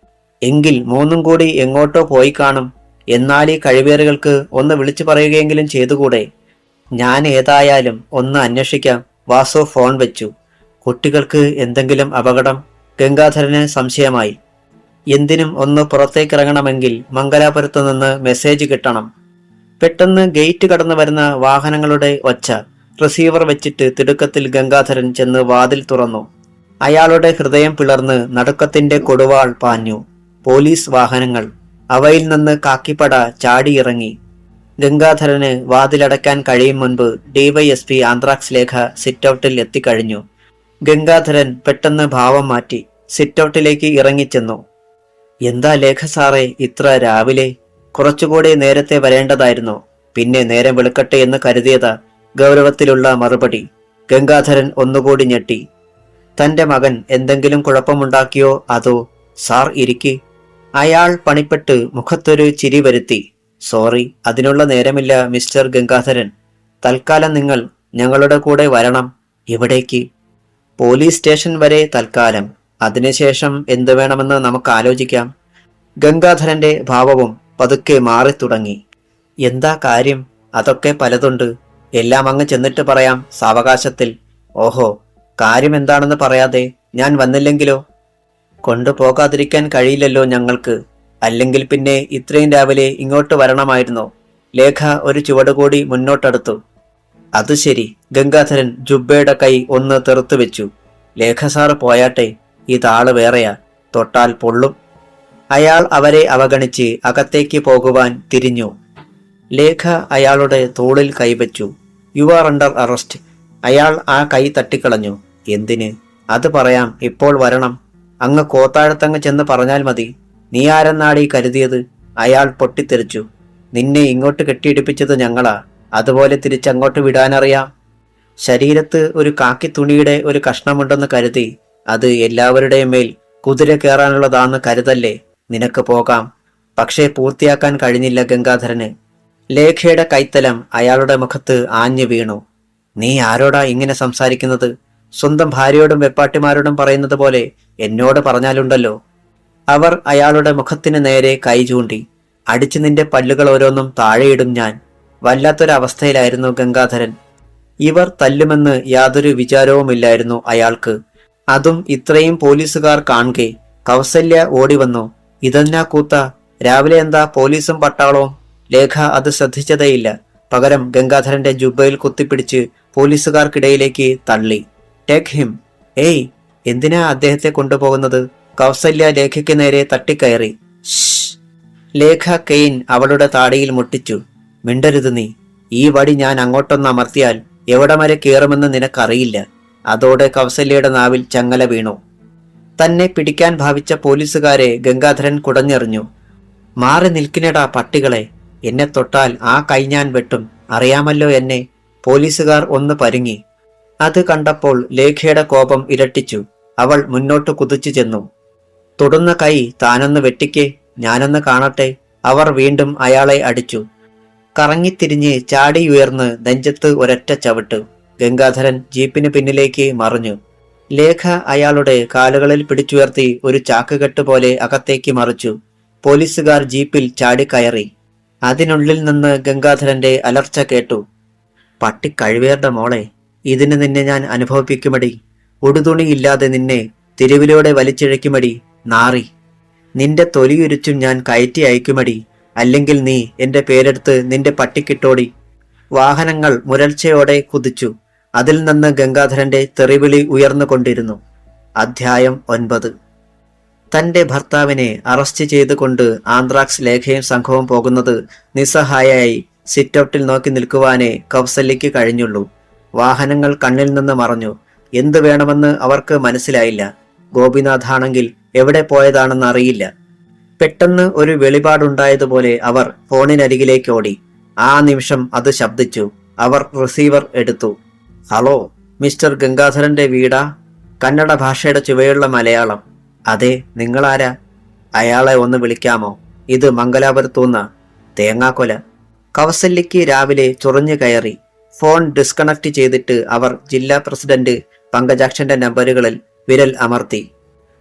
എങ്കിൽ 3 കൂടി എങ്ങോട്ടോ പോയി കാണും. എന്നാൽ ഈ കഴിവേറുകൾക്ക് ഒന്ന് വിളിച്ചു പറയുകയെങ്കിലും ചെയ്തുകൂടെ? ഞാൻ ഏതായാലും ഒന്ന് അന്വേഷിക്കാം. വാസു ഫോൺ വെച്ചു. കുട്ടികൾക്ക് എന്തെങ്കിലും അപകടം? ഗംഗാധരന് സംശയമായി. എന്തിനും ഒന്ന് പുറത്തേക്കിറങ്ങണമെങ്കിൽ മംഗലാപുരത്ത് നിന്ന് മെസ്സേജ് കിട്ടണം. പെട്ടെന്ന് ഗേറ്റ് കടന്നു വരുന്ന വാഹനങ്ങളുടെ ഒച്ച. റിസീവർ വെച്ചിട്ട് തിടുക്കത്തിൽ ഗംഗാധരൻ ചെന്ന് വാതിൽ തുറന്നു. അയാളുടെ ഹൃദയം പിളർന്ന് നടുക്കത്തിന്റെ കൊടുവാൾ പാഞ്ഞു. പോലീസ് വാഹനങ്ങൾ. അവയിൽ നിന്ന് കാക്കിപ്പട ചാടിയിറങ്ങി. ഗംഗാധരന് വാതിലടയ്ക്കാൻ കഴിയും മുൻപ് DYSP ആന്ത്രാക്സ് ലേഖ സിറ്റൌട്ടിൽ എത്തിക്കഴിഞ്ഞു. ഗംഗാധരൻ പെട്ടെന്ന് ഭാവം മാറ്റി സിറ്റൌട്ടിലേക്ക് ഇറങ്ങിച്ചെന്നു. എന്താ ലേഖ സാറേ ഇത്ര രാവിലെ? കുറച്ചുകൂടി നേരത്തെ വരേണ്ടതായിരുന്നു. പിന്നെ നേരം വെളുക്കട്ടെ എന്ന് കരുതിയതാ. ഗൗരവത്തിലുള്ള മറുപടി. ഗംഗാധരൻ ഒന്നുകൂടി ഞെട്ടി. തന്റെ മകൻ എന്തെങ്കിലും കുഴപ്പമുണ്ടാക്കിയോ? അതോ? സാർ ഇരിക്ക്. അയാൾ പണിപ്പെട്ട് മുഖത്തൊരു ചിരി വരുത്തി. സോറി, അതിനുള്ള നേരമില്ല മിസ്റ്റർ ഗംഗാധരൻ. തൽക്കാലം നിങ്ങൾ ഞങ്ങളുടെ കൂടെ വരണം. എവിടേക്ക്? പോലീസ് സ്റ്റേഷൻ വരെ തൽക്കാലം. അതിനുശേഷം എന്തു വേണമെന്ന് നമുക്ക് ആലോചിക്കാം. ഗംഗാധരന്റെ ഭാവവും പതുക്കെ മാറിത്തുടങ്ങി. എന്താ കാര്യം? അതൊക്കെ പലതുണ്ട്. എല്ലാം അങ്ങ് ചെന്നിട്ട് പറയാം സാവകാശത്തിൽ. ഓഹോ, കാര്യം എന്താണെന്ന് പറയാതെ ഞാൻ വന്നില്ലെങ്കിലോ? കൊണ്ടുപോകാതിരിക്കാൻ കഴിയില്ലല്ലോ ഞങ്ങൾക്ക്. അല്ലെങ്കിൽ പിന്നെ ഇത്രയും രാവിലെ ഇങ്ങോട്ട് വരണമായിരുന്നോ? ലേഖ ഒരു ചുവടുകൂടി മുന്നോട്ടെടുത്തു. അത് ശരി. ഗംഗാധരൻ ജുബ്ബയുടെ കൈ ഒന്ന് തെറുത്തു വെച്ചു. ലേഖ സാറ് പോയാട്ടെ. ഇതാള് വേറെയാ, തൊട്ടാൽ പൊള്ളും. അയാൾ അവരെ അവഗണിച്ച് അകത്തേക്ക് പോകുവാൻ തിരിഞ്ഞു. ലേഖ അയാളുടെ തോളിൽ കൈവച്ചു. You are under arrest. അയാൾ ആ കൈ തട്ടിക്കളഞ്ഞു. എന്തിന്? അത് പറയാം, ഇപ്പോൾ വരണം. അങ്ങ് കോത്താഴത്തങ്ങ് ചെന്ന് പറഞ്ഞാൽ മതി. നീ ആരെന്നാടി കരുതിയത്? അയാൾ പൊട്ടിത്തെറിച്ചു. നിന്നെ ഇങ്ങോട്ട് കെട്ടിയിടിപ്പിച്ചത് ഞങ്ങളാ. അതുപോലെ തിരിച്ചങ്ങോട്ട് വിടാനറിയാം. ശരീരത്ത് ഒരു കാക്കി തുണിയുടെ ഒരു കഷ്ണമുണ്ടെന്ന് കരുതി അത് എല്ലാവരുടെയും മേൽ കുതിര കയറാനുള്ളതാണെന്ന് കരുതല്ലേ. നിനക്ക് പോകാം. പക്ഷേ പൂർത്തിയാക്കാൻ കഴിഞ്ഞില്ല ഗംഗാധരന്. ലേഖയുടെ കൈത്തലം അയാളുടെ മുഖത്ത് ആഞ്ഞു വീണു. നീ ആരോടാ ഇങ്ങനെ സംസാരിക്കുന്നത്? സ്വന്തം ഭാര്യയോടും വെപ്പാട്ടിമാരോടും പറയുന്നത് പോലെ എന്നോട് പറഞ്ഞാലുണ്ടല്ലോ. അവർ അയാളുടെ മുഖത്തിന് നേരെ കൈ ചൂണ്ടി. അടിച്ചു നിന്റെ പല്ലുകൾ ഓരോന്നും താഴെയിടും ഞാൻ. വല്ലാത്തൊരവസ്ഥയിലായിരുന്നു ഗംഗാധരൻ. ഇവർ തല്ലുമെന്ന് യാതൊരു വിചാരവുമില്ലായിരുന്നു അയാൾക്ക്. അതും ഇത്രയും പോലീസുകാർ കാണുകെ. കൗസല്യ ഓടി വന്നു. ഇതെന്നാ കൂത്ത, രാവിലെ എന്താ പോലീസും പട്ടാളവും? ലേഖ അത് ശ്രദ്ധിച്ചതേയില്ല. പകരം ഗംഗാധരന്റെ ജുബയിൽ കുത്തിപ്പിടിച്ച് പോലീസുകാർക്കിടയിലേക്ക് തള്ളി. Take him. ഏയ്, എന്തിനാ അദ്ദേഹത്തെ കൊണ്ടുപോകുന്നത്? കൗസല്യ ലേഖയ്ക്ക് നേരെ തട്ടിക്കയറി. ലേഖ കെയിൻ അവളുടെ താടിയിൽ മുട്ടിച്ചു. മിണ്ടരുത് നീ. ഈ വടി ഞാൻ അങ്ങോട്ടൊന്ന് അമർത്തിയാൽ എവിടം വരെ കയറുമെന്ന് നിനക്കറിയില്ല. അതോടെ കൗസല്യയുടെ നാവിൽ ചങ്ങല വീണു. തന്നെ പിടിക്കാൻ ഭാവിച്ച പോലീസുകാരെ ഗംഗാധരൻ കുടഞ്ഞെറിഞ്ഞു. മാറി നിൽക്കിനടാ പട്ടികളെ. എന്നെ തൊട്ടാൽ ആ കൈ ഞാൻ വെട്ടും. അറിയാമല്ലോ എന്നെ. പോലീസുകാർ ഒന്ന് പരുങ്ങി. അത് കണ്ടപ്പോൾ ലേഖയുടെ കോപം ഇരട്ടിച്ചു. അവൾ മുന്നോട്ട് കുതിച്ചു ചെന്നു. തൊടുന്ന കൈ താനൊന്ന് വെട്ടിക്കേ, ഞാനൊന്ന് കാണട്ടെ. അവർ വീണ്ടും അയാളെ അടിച്ചു. കറങ്ങിത്തിരിഞ്ഞ് ചാടിയുയർന്ന് നെഞ്ചത്ത് ഒരൊറ്റ ചവിട്ട്. ഗംഗാധരൻ ജീപ്പിന് പിന്നിലേക്ക് മറിഞ്ഞു. ലേഖ അയാളുടെ കാലുകളിൽ പിടിച്ചുയർത്തി ഒരു ചാക്കുകെട്ട് പോലെ അകത്തേക്ക് മറിച്ചു. പോലീസുകാർ ജീപ്പിൽ ചാടിക്കയറി. അതിനുള്ളിൽ നിന്ന് ഗംഗാധരന്റെ അലർച്ച കേട്ടു. പട്ടിക്കഴിവേറുടെ മോളെ, ഇതിന് നിന്നെ ഞാൻ അനുഭവിപ്പിക്കുമടി. ഉടുതുണിയില്ലാതെ നിന്നെ തെരുവിലൂടെ വലിച്ചിഴയ്ക്കുമടി നാറി. നിന്റെ തൊലിയുരിച്ചും ഞാൻ കയറ്റി അയക്കുമടി. അല്ലെങ്കിൽ നീ എന്റെ പേരെടുത്ത് നിന്റെ പട്ടിക്കിട്ടോടി. വാഹനങ്ങൾ മുരൾച്ചയോടെ കുതിച്ചു. അതിൽ നിന്ന് ഗംഗാധരന്റെ തെറിവിളി ഉയർന്നുകൊണ്ടിരുന്നു. അധ്യായം 9. തന്റെ ഭർത്താവിനെ അറസ്റ്റ് ചെയ്തുകൊണ്ട് ആന്ത്രാക്സ് ലേഖയും സംഘവും പോകുന്നത് നിസ്സഹായയായി സിറ്റൗട്ടിൽ നോക്കി നിൽക്കുവാനേ കൗസല്യയ്ക്ക് കഴിഞ്ഞുള്ളൂ. വാഹനങ്ങൾ കണ്ണിൽ നിന്ന് മറഞ്ഞു. എന്തു വേണമെന്ന് അവർക്ക് മനസ്സിലായില്ല. ഗോപിനാഥാണെങ്കിൽ എവിടെ പോയതാണെന്ന് അറിയില്ല. പെട്ടെന്ന് ഒരു വെളിപാടുണ്ടായതുപോലെ അവർ ഫോണിനരികിലേക്ക് ഓടി. ആ നിമിഷം അത് ശബ്ദിച്ചു. അവർ റിസീവർ എടുത്തു. ഹലോ, മിസ്റ്റർ ഗംഗാധരന്റെ വീടാ? കന്നഡ ഭാഷയുടെ ചുവയുള്ള മലയാളം. അതെ, നിങ്ങളാരാ? അയാളെ ഒന്ന് വിളിക്കാമോ? ഇത് മംഗലാപുരത്തൂന്ന. തേങ്ങാക്കൊല. കൗസല്യയ്ക്ക് രാവിലെ ചൊറിഞ്ഞു കയറി. ഫോൺ ഡിസ്കണക്ട് ചെയ്തിട്ട് അവർ ജില്ലാ പ്രസിഡന്റ് പങ്കജാക്ഷന്റെ നമ്പറുകളിൽ വിരൽ അമർത്തി.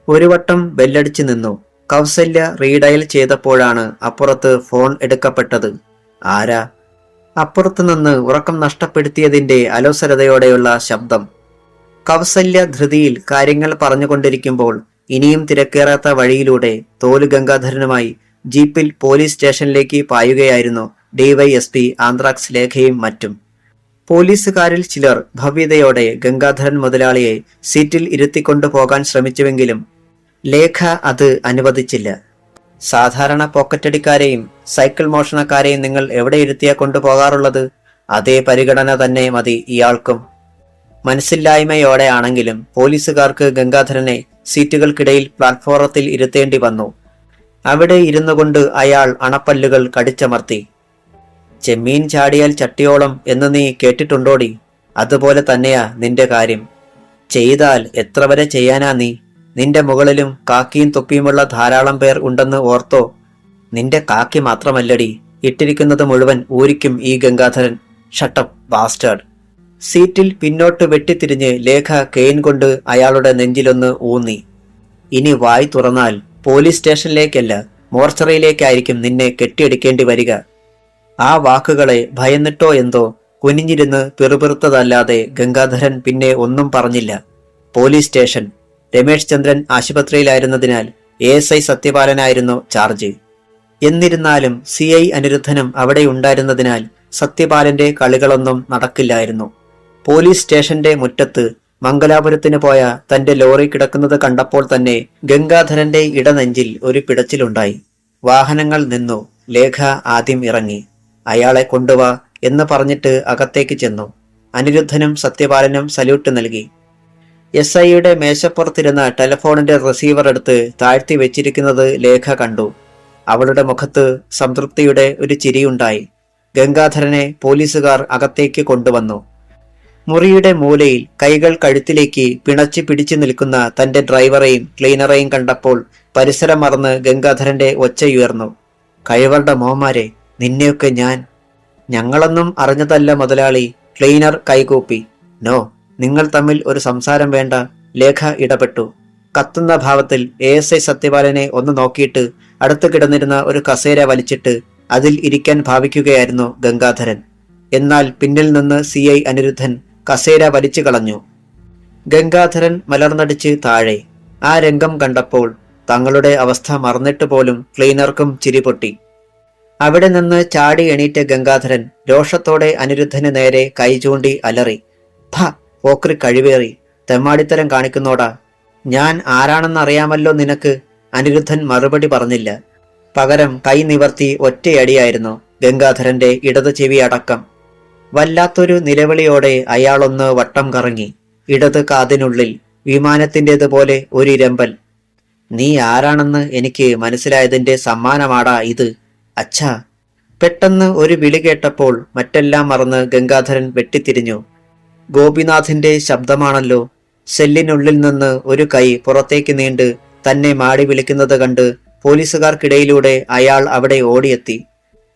ഒരു വട്ടം ബെല്ലടിച്ചു നിന്നു. കൗസല്യ റീഡയൽ ചെയ്തപ്പോഴാണ് അപ്പുറത്ത് ഫോൺ എടുക്കപ്പെട്ടത്. ആരാ? അപ്പുറത്തു നിന്ന് ഉറക്കം നഷ്ടപ്പെടുത്തിയതിന്റെ അലോസരതയോടെയുള്ള ശബ്ദം. കൗസല്യ ധൃതിയിൽ കാര്യങ്ങൾ പറഞ്ഞുകൊണ്ടിരിക്കുമ്പോൾ ഇനിയും തിരക്കേറാത്ത വഴിയിലൂടെ തോലു ഗംഗാധരനുമായി ജീപ്പിൽ പോലീസ് സ്റ്റേഷനിലേക്ക് പായുകയായിരുന്നു ഡിവൈഎസ്പി ആന്ത്രാക്സ് ലേഖയും മറ്റും. പോലീസുകാരിൽ ചിലർ ഭവ്യതയോടെ ഗംഗാധരൻ മുതലാളിയെ സീറ്റിൽ ഇരുത്തിക്കൊണ്ടു പോകാൻ ശ്രമിച്ചുവെങ്കിലും ലേഖ അത് അനുവദിച്ചില്ല. സാധാരണ പോക്കറ്റടിക്കാരെയും സൈക്കിൾ മോഷണക്കാരെയും നിങ്ങൾ എവിടെ ഇരുത്തിയാ കൊണ്ടുപോകാറുള്ളത്? അതേ പരിഗണന തന്നെ മതി ഇയാൾക്കും. മനസ്സില്ലായ്മയോടെ ആണെങ്കിലും പോലീസുകാർക്ക് ഗംഗാധരനെ സീറ്റുകൾക്കിടയിൽ പ്ലാറ്റ്ഫോറത്തിൽ ഇരുത്തേണ്ടി വന്നു. അവിടെ ഇരുന്നു കൊണ്ട് അയാൾ അണപ്പല്ലുകൾ കടിച്ചമർത്തി. ചെമ്മീൻ ചാടിയാൽ ചട്ടിയോളം എന്ന് നീ കേട്ടിട്ടുണ്ടോടി? അതുപോലെ തന്നെയാ നിന്റെ കാര്യം. ചെയ്താൽ എത്ര വരെ ചെയ്യാനാ നീ? നിന്റെ മുകളിലും കാക്കിയും തൊപ്പിയുമുള്ള ധാരാളം പേർ ഉണ്ടെന്ന് ഓർത്തോ? നിന്റെ കാക്കി മാത്രമല്ലടി, ഇട്ടിരിക്കുന്നത് മുഴുവൻ ഊരിക്കും ഈ ഗംഗാധരൻ. Shut up bastard. സീറ്റിൽ പിന്നോട്ട് വെട്ടിത്തിരിഞ്ഞ് ലേഖ കെയിൻ കൊണ്ട് അയാളുടെ നെഞ്ചിലൊന്ന് ഊന്നി. ഇനി വായി തുറന്നാൽ പോലീസ് സ്റ്റേഷനിലേക്കല്ല, മോർച്ചറിയിലേക്കായിരിക്കും നിന്നെ കെട്ടിയെടുക്കേണ്ടി വരിക. ആ വാക്കുകളെ ഭയന്നിട്ടോ എന്തോ കുനിഞ്ഞിരുന്ന് പിറുപിറുത്തതല്ലാതെ ഗംഗാധരൻ പിന്നെ ഒന്നും പറഞ്ഞില്ല. Police station. രമേശ് ചന്ദ്രൻ ആശുപത്രിയിലായിരുന്നതിനാൽ ASI സത്യപാലനായിരുന്നു ചാർജ്. എന്നിരുന്നാലും CI അനിരുദ്ധനും അവിടെ ഉണ്ടായിരുന്നതിനാൽ സത്യപാലന്റെ കളികളൊന്നും നടക്കില്ലായിരുന്നു. പോലീസ് സ്റ്റേഷന്റെ മുറ്റത്ത് മംഗലാപുരത്തിന് പോയ തന്റെ ലോറി കിടക്കുന്നത് കണ്ടപ്പോൾ തന്നെ ഗംഗാധരന്റെ ഇടനെഞ്ചിൽ ഒരു പിടച്ചിലുണ്ടായി. വാഹനങ്ങൾ നിന്നു. ലേഖ ആദ്യം ഇറങ്ങി. അയാളെ കൊണ്ടുവാ എന്ന് പറഞ്ഞിട്ട് അകത്തേക്ക് ചെന്നു. അനിരുദ്ധനും സത്യപാലനും സല്യൂട്ട് നൽകി. SIയുടെ മേശപ്പുറത്തിരുന്ന ടെലിഫോണിന്റെ റിസീവർ എടുത്ത് താഴ്ത്തി വെച്ചിരിക്കുന്നത് ലേഖ കണ്ടു. അവളുടെ മുഖത്ത് സംതൃപ്തിയുടെ ഒരു ചിരിയുണ്ടായി. ഗംഗാധരനെ പോലീസുകാർ അകത്തേക്ക് കൊണ്ടുവന്നു. മുറിയുടെ മൂലയിൽ കൈകൾ കഴുത്തിലേക്ക് പിണച്ചു പിടിച്ചു നിൽക്കുന്ന തന്റെ ഡ്രൈവറെയും ക്ലീനറെയും കണ്ടപ്പോൾ പരിസരം മറന്ന് ഗംഗാധരന്റെ ഒച്ചയുയർന്നു. കഴിവറുടെ മോന്മാരെ, നിന്നെയൊക്കെ ഞങ്ങളൊന്നും അറിഞ്ഞതല്ല മുതലാളി. ക്ലീനർ കൈകൂപ്പി. നോ, നിങ്ങൾ തമ്മിൽ ഒരു സംസാരം വേണ്ട. ലേഖ ഇടപെട്ടു. കത്തുന്ന ഭാവത്തിൽ ASI സത്യപാലനെ ഒന്ന് നോക്കിയിട്ട് അടുത്ത് കിടന്നിരുന്ന ഒരു കസേര വലിച്ചിട്ട് അതിൽ ഇരിക്കാൻ ഭാവിക്കുകയായിരുന്നു ഗംഗാധരൻ. എന്നാൽ പിന്നിൽ നിന്ന് CI അനിരുദ്ധൻ കസേര വലിച്ചു കളഞ്ഞു. ഗംഗാധരൻ മലർന്നടിച്ച് താഴെ. ആ രംഗം കണ്ടപ്പോൾ തങ്ങളുടെ അവസ്ഥ മറന്നിട്ട് പോലും ക്ലീനർക്കും ചിരിപൊട്ടി. അവിടെ നിന്ന് ചാടി എണീറ്റ ഗംഗാധരൻ രോഷത്തോടെ അനിരുദ്ധന് നേരെ കൈ ചൂണ്ടി അലറി. ഭ, പോക്രി കഴിവേറി, തെമ്മാടിത്തരം കാണിക്കുന്നോടാ. ഞാൻ ആരാണെന്നറിയാമല്ലോ നിനക്ക്. അനിരുദ്ധൻ മറുപടി പറഞ്ഞില്ല. പകരം കൈ നിവർത്തി ഒറ്റയടിയായിരുന്നു ഗംഗാധരന്റെ ഇടത് ചെവി അടക്കം. വല്ലാത്തൊരു നിലവിളിയോടെ അയാളൊന്ന് വട്ടം കറങ്ങി. ഇടത് കാതിനുള്ളിൽ വിമാനത്തിൻ്റെതുപോലെ ഒരിരമ്പൽ. നീ ആരാണെന്ന് എനിക്ക് മനസ്സിലായതിന്റെ സമ്മാനമാടാ ഇത്. അച്ഛാ. പെട്ടെന്ന് ഒരു വിളി കേട്ടപ്പോൾ മറ്റെല്ലാം മറന്ന് ഗംഗാധരൻ വെട്ടിത്തിരിഞ്ഞു. ഗോപിനാഥിന്റെ ശബ്ദമാണല്ലോ. സെല്ലിനുള്ളിൽ നിന്ന് ഒരു കൈ പുറത്തേക്ക് നീണ്ട് തന്നെ മാടി വിളിക്കുന്നത് കണ്ട് പോലീസുകാർക്കിടയിലൂടെ അയാൾ അവിടെ ഓടിയെത്തി.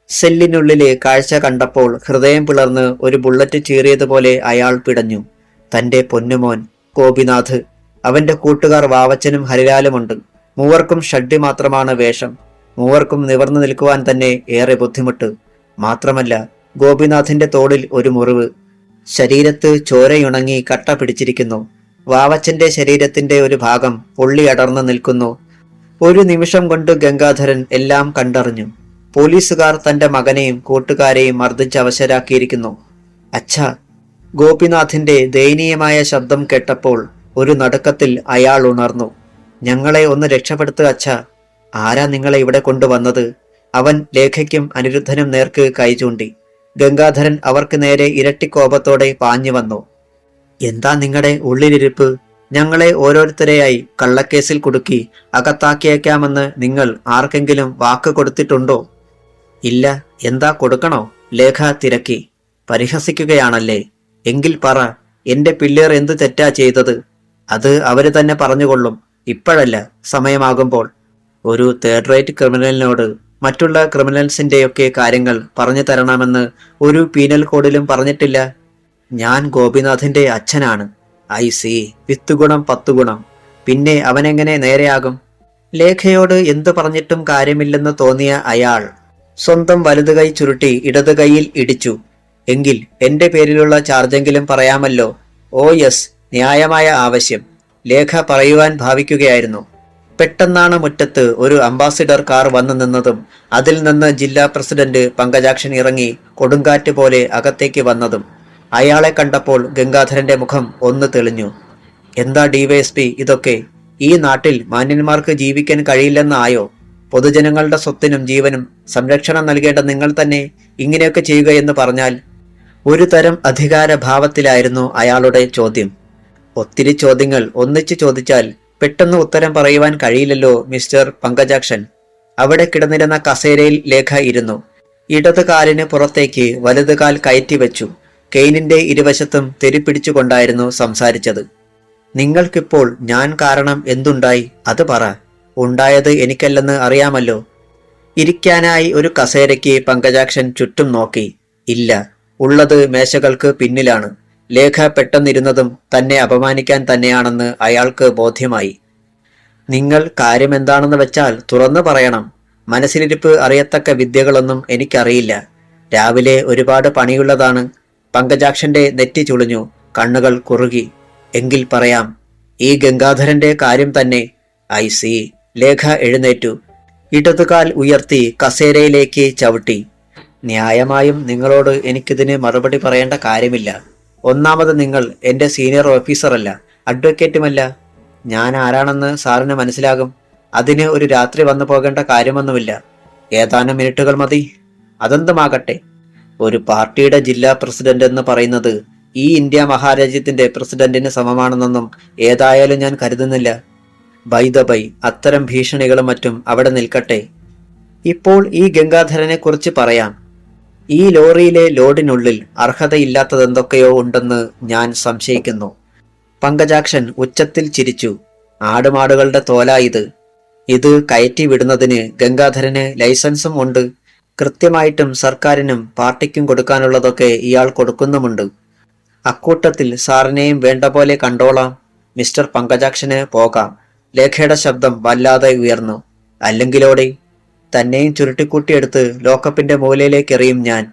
സെല്ലിനുള്ളിലെ കാഴ്ച കണ്ടപ്പോൾ ഹൃദയം പിളർന്ന് ഒരു ബുള്ളറ്റ് ചീറിയതുപോലെ അയാൾ പിടഞ്ഞു. തന്റെ പൊന്നുമോൻ ഗോപിനാഥ്. അവന്റെ കൂട്ടുകാർ വാവച്ചനും ഹരിലാലുമുണ്ട്. മൂവർക്കും ഷഡ്ഡി മാത്രമാണ് വേഷം. മൂവർക്കും നിവർന്നു നിൽക്കുവാൻ തന്നെ ഏറെ ബുദ്ധിമുട്ട്. മാത്രമല്ല, ഗോപിനാഥിന്റെ തോളിൽ ഒരു മുറിവ്. ശരീരത്ത് ചോരയുണങ്ങി കട്ട പിടിച്ചിരിക്കുന്നു. വാവച്ചന്റെ ശരീരത്തിന്റെ ഒരു ഭാഗം പൊള്ളിയടർന്നു നിൽക്കുന്നു. ഒരു നിമിഷം കൊണ്ട് ഗംഗാധരൻ എല്ലാം കണ്ടറിഞ്ഞു. പോലീസുകാർ തന്റെ മകനെയും കൂട്ടുകാരെയും മർദ്ദിച്ച് അവശരാക്കിയിരിക്കുന്നു. അച്ഛാ. ഗോപിനാഥിന്റെ ദയനീയമായ ശബ്ദം കേട്ടപ്പോൾ ഒരു നടുക്കത്തിൽ അയാൾ ഉണർന്നു. ഞങ്ങളെ ഒന്ന് രക്ഷപ്പെടുത്തുക അച്ഛാ. ആരാ നിങ്ങളെ ഇവിടെ കൊണ്ടുവന്നത്? അവൻ ലേഖയ്ക്കും അനിരുദ്ധനും നേർക്ക് കൈ ചൂണ്ടി. ഗംഗാധരൻ അവർക്ക് നേരെ ഇരട്ടിക്കോപത്തോടെ പാഞ്ഞു വന്നു. എന്താ നിങ്ങളുടെ ഉള്ളിലിരിപ്പ്? ഞങ്ങളെ ഓരോരുത്തരെയായി കള്ളക്കേസിൽ കുടുക്കി അകത്താക്കിയേക്കാമെന്ന് നിങ്ങൾ ആർക്കെങ്കിലും വാക്ക് കൊടുത്തിട്ടുണ്ടോ? ഇല്ല. എന്താ കൊടുക്കണോ? ലേഖ തിരക്കി. പരിഹസിക്കുകയാണല്ലേ? എങ്കിൽ പറ, എന്റെ പിള്ളേർ എന്ത് തെറ്റാ ചെയ്തത്? അത് അവര് തന്നെ പറഞ്ഞുകൊള്ളും. ഇപ്പോഴല്ല, സമയമാകുമ്പോൾ. ഒരു തേർഡ് റേറ്റ് ക്രിമിനലിനോട് മറ്റുള്ള ക്രിമിനൽസിന്റെയൊക്കെ കാര്യങ്ങൾ പറഞ്ഞു തരണമെന്ന് ഒരു പീനൽ കോഡിലും പറഞ്ഞിട്ടില്ല. ഞാൻ ഗോപിനാഥിന്റെ അച്ഛനാണ്. I C. 10 ഗുണം 10 ഗുണം. പിന്നെ അവനെങ്ങനെ നേരെയാകും? ലേഖയോട് എന്തു പറഞ്ഞിട്ടും കാര്യമില്ലെന്ന് തോന്നിയ അയാൾ സ്വന്തം വലതു കൈ ചുരുട്ടി ഇടതു കൈയിൽ ഇടിച്ചു. എങ്കിൽ എന്റെ പേരിലുള്ള ചാർജെങ്കിലും പറയാമല്ലോ. ഓ യെസ്, ന്യായമായ ആവശ്യം. ലേഖ പറയുവാൻ ഭാവിക്കുകയായിരുന്നു. പെട്ടെന്നാണ് മുറ്റത്ത് ഒരു അംബാസിഡർ കാർ വന്നു നിന്നതും അതിൽ നിന്ന് ജില്ലാ പ്രസിഡന്റ് പങ്കജാക്ഷൻ ഇറങ്ങി കൊടുങ്കാറ്റ് പോലെ അകത്തേക്ക് വന്നതും. അയാളെ കണ്ടപ്പോൾ ഗംഗാധരന്റെ മുഖം ഒന്ന് തെളിഞ്ഞു. എന്താ DYSP ഇതൊക്കെ? ഈ നാട്ടിൽ മാന്യന്മാർക്ക് ജീവിക്കാൻ കഴിയില്ലെന്നായോ? പൊതുജനങ്ങളുടെ സ്വത്തിനും ജീവനും സംരക്ഷണം നൽകേണ്ട നിങ്ങൾ തന്നെ ഇങ്ങനെയൊക്കെ ചെയ്യുക എന്ന് പറഞ്ഞാൽ? ഒരു തരം അധികാര ഭാവത്തിലായിരുന്നു അയാളുടെ ചോദ്യം. ഒത്തിരി ചോദ്യങ്ങൾ ഒന്നിച്ചു ചോദിച്ചാൽ പെട്ടെന്ന് ഉത്തരം പറയുവാൻ കഴിയില്ലല്ലോ മിസ്റ്റർ പങ്കജാക്ഷൻ. അവിടെ കിടന്നിരുന്ന കസേരയിൽ ലേഖ ഇരുന്നു. ഇടത് കാലിന് പുറത്തേക്ക് വലത് കാൽ കയറ്റി വെച്ചു. കെയിനിന്റെ ഇരുവശത്തും തെരിപ്പിടിച്ചുകൊണ്ടായിരുന്നു സംസാരിച്ചത്. നിങ്ങൾക്കിപ്പോൾ ഞാൻ കാരണം എന്തുണ്ടായി അത് പറ. ഉണ്ടായത് എനിക്കല്ലെന്ന് അറിയാമല്ലോ. ഇരിക്കാനായി ഒരു കസേരയ്ക്ക് പങ്കജാക്ഷൻ ചുറ്റും നോക്കി. ഇല്ല, ഉള്ളത് മേശകൾക്ക് പിന്നിലാണ്. ലേഖ പെട്ടെന്നിരുന്നതും തന്നെ അപമാനിക്കാൻ തന്നെയാണെന്ന് അയാൾക്ക് ബോധ്യമായി. നിങ്ങൾ കാര്യമെന്താണെന്ന് വെച്ചാൽ തുറന്നു പറയണം. മനസ്സിലിരിപ്പ് അറിയത്തക്ക വിദ്യകളൊന്നും എനിക്കറിയില്ല. രാവിലെ ഒരുപാട് പണിയുള്ളതാണ്. പങ്കജാക്ഷന്റെ നെറ്റി ചുളിഞ്ഞു. കണ്ണുകൾ കുറുകി. എങ്കിൽ പറയാം. ഈ ഗംഗാധരന്റെ കാര്യം തന്നെ. I C. ലേഖ എഴുന്നേറ്റു. ഇടതുകാൽ ഉയർത്തി കസേരയിലേക്ക് ചവിട്ടി. ന്യായമായും നിങ്ങളോട് എനിക്കിതിന് മറുപടി പറയേണ്ട കാര്യമില്ല. ഒന്നാമത് നിങ്ങൾ എന്റെ സീനിയർ ഓഫീസറല്ല, അഡ്വക്കേറ്റുമല്ല. ഞാൻ ആരാണെന്ന് സാറിന് മനസ്സിലാകും. അതിന് ഒരു രാത്രി വന്നു പോകേണ്ട കാര്യമൊന്നുമില്ല. ഏതാനും മിനിറ്റുകൾ മതി. അതെന്തുമാകട്ടെ. ഒരു പാർട്ടിയുടെ ജില്ലാ പ്രസിഡന്റ് എന്ന് പറയുന്നത് ഈ ഇന്ത്യ മഹാരാജ്യത്തിന്റെ പ്രസിഡന്റിന് സമമാണെന്നൊന്നും ഏതായാലും ഞാൻ കരുതുന്നില്ല. ബൈ ദ ബൈ, അത്തരം ഭീഷണികളും മറ്റും അവിടെ നിൽക്കട്ടെ. ഇപ്പോൾ ഈ ഗംഗാധരനെ കുറിച്ച് പറയാം. ഈ ലോറിയിലെ ലോഡിനുള്ളിൽ അർഹതയില്ലാത്തതെന്തൊക്കെയോ ഉണ്ടെന്ന് ഞാൻ സംശയിക്കുന്നു. പങ്കജാക്ഷൻ ഉച്ചത്തിൽ ചിരിച്ചു. ആടുമാടുകളുടെ തോല ഇത് കയറ്റി വിടുന്നതിന് ഗംഗാധരന് ലൈസൻസും ഉണ്ട്. കൃത്യമായിട്ടും സർക്കാരിനും പാർട്ടിക്കും കൊടുക്കാനുള്ളതൊക്കെ ഇയാൾ കൊടുക്കുന്നുമുണ്ട്. അക്കൂട്ടത്തിൽ സാറിനെയും വേണ്ട പോലെ കണ്ടോളാം. മിസ്റ്റർ പങ്കജാക്ഷന് പോകാം. ലേഖയുടെ ശബ്ദം വല്ലാതെ ഉയർന്നു. അല്ലെങ്കിലോടെ തന്നെയും ചുരുട്ടിക്കൂട്ടിയെടുത്ത് ലോക്കപ്പിന്റെ മൂലയിലേക്ക് എറിയും ഞാൻ.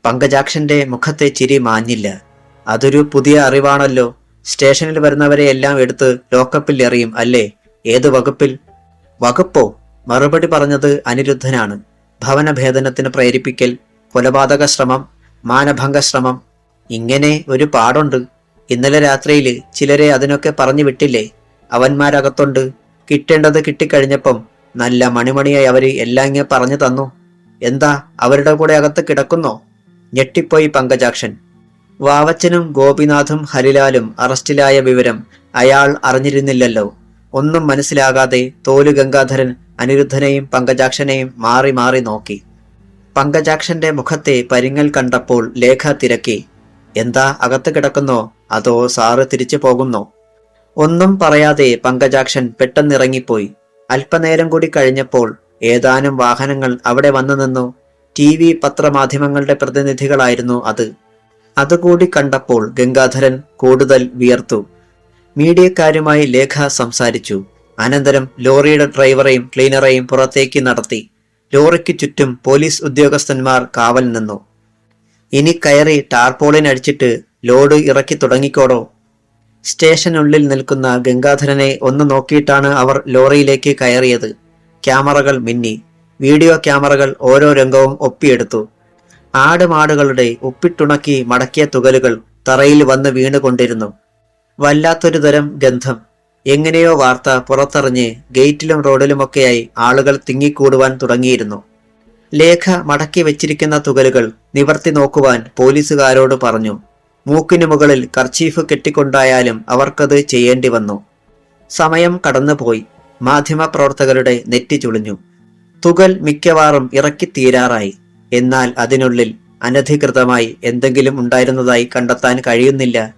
പങ്കജാക്ഷന്റെ മുഖത്തെ ചിരി മാഞ്ഞില്ല. അതൊരു പുതിയ അറിവാണല്ലോ. സ്റ്റേഷനിൽ വരുന്നവരെ എല്ലാം എടുത്ത് ലോക്കപ്പിൽ എറിയും അല്ലേ? ഏത് വകുപ്പിൽ? വകുപ്പോ? മറുപടി പറഞ്ഞത് അനിരുദ്ധനാണ്. ഭവനഭേദനത്തിന് പ്രേരിപ്പിക്കൽ, കൊലപാതക ശ്രമം, മാനഭംഗ ശ്രമം, ഇങ്ങനെ ഒരു പാടുണ്ട്. ഇന്നലെ രാത്രിയിൽ ചിലരെ അതിനൊക്കെ പറഞ്ഞു വിട്ടില്ലേ? അവന്മാരകത്തുണ്ട്. കിട്ടേണ്ടത് കിട്ടിക്കഴിഞ്ഞപ്പം നല്ല മണിമണിയായി അവര് എല്ലാം ഇങ്ങനെ പറഞ്ഞു തന്നു. എന്താ അവരുടെ കൂടെ അകത്ത് കിടക്കുന്നോ? ഞെട്ടിപ്പോയി പങ്കജാക്ഷൻ. വാവച്ചനും ഗോപിനാഥും ഹരിലാലും അറസ്റ്റിലായ വിവരം അയാൾ അറിഞ്ഞിരുന്നില്ലല്ലോ. ഒന്നും മനസ്സിലാകാതെ തോലു ഗംഗാധരൻ അനിരുദ്ധനെയും പങ്കജാക്ഷനെയും മാറി മാറി നോക്കി. പങ്കജാക്ഷന്റെ മുഖത്തെ പരിങ്ങൽ കണ്ടപ്പോൾ ലേഖ തിരക്കി. എന്താ അകത്ത് കിടക്കുന്നോ അതോ സാറ് തിരിച്ചു പോകുന്നോ? ഒന്നും പറയാതെ പങ്കജാക്ഷൻ പെട്ടെന്നിറങ്ങിപ്പോയി. അല്പനേരം കൂടി കഴിഞ്ഞപ്പോൾ ഏതാനും വാഹനങ്ങൾ അവിടെ വന്നു നിന്നു. TV പത്രമാധ്യമങ്ങളുടെ പ്രതിനിധികളായിരുന്നു അത്. അതുകൂടി കണ്ടപ്പോൾ ഗംഗാധരൻ കൂടുതൽ വിയർത്തു. മീഡിയക്കാരുമായി ലേഖ സംസാരിച്ചു. അനന്തരം ലോറിയുടെ ഡ്രൈവറെയും ക്ലീനറെയും പുറത്തേക്ക് നടത്തി. ലോറിക്ക് ചുറ്റും പോലീസ് ഉദ്യോഗസ്ഥന്മാർ കാവൽ നിന്നു. ഇനി കയറി ടാർപോളിൻ അടിച്ചിട്ട് ലോഡ് ഇറക്കി തുടങ്ങിക്കോടോ. സ്റ്റേഷനുള്ളിൽ നിൽക്കുന്ന ഗംഗാധരനെ ഒന്ന് നോക്കിയിട്ടാണ് അവർ ലോറിയിലേക്ക് കയറിയത്. ക്യാമറകൾ മിന്നി. വീഡിയോ ക്യാമറകൾ ഓരോ രംഗവും ഒപ്പിയെടുത്തു. ആടുമാടുകളുടെ ഉപ്പിട്ടുണക്കി മടക്കിയ തുകലുകൾ തറയിൽ വന്ന് വീണുകൊണ്ടിരുന്നു. വല്ലാത്തൊരു തരം ഗന്ധം. എങ്ങനെയോ വാർത്ത പുറത്തറിഞ്ഞ് ഗേറ്റിലും റോഡിലുമൊക്കെയായി ആളുകൾ തിങ്ങിക്കൂടുവാൻ തുടങ്ങിയിരുന്നു. ലേഖ മടക്കി വെച്ചിരിക്കുന്ന തുകലുകൾ നിവർത്തി നോക്കുവാൻ പോലീസുകാരോട് പറഞ്ഞു. മൂക്കിനു മുകളിൽ കർച്ചീഫ് കെട്ടിക്കൊണ്ടായാലും അവർക്കത് ചെയ്യേണ്ടി വന്നു. സമയം കടന്നുപോയി. മാധ്യമപ്രവർത്തകരുടെ നെറ്റി ചുളിഞ്ഞു. തുകൽ മിക്കവാറും ഇറക്കി തീരാറായി. എന്നാൽ അതിനുള്ളിൽ അനധികൃതമായി എന്തെങ്കിലും ഉണ്ടായിരുന്നതായി കണ്ടെത്താൻ കഴിയുന്നില്ല.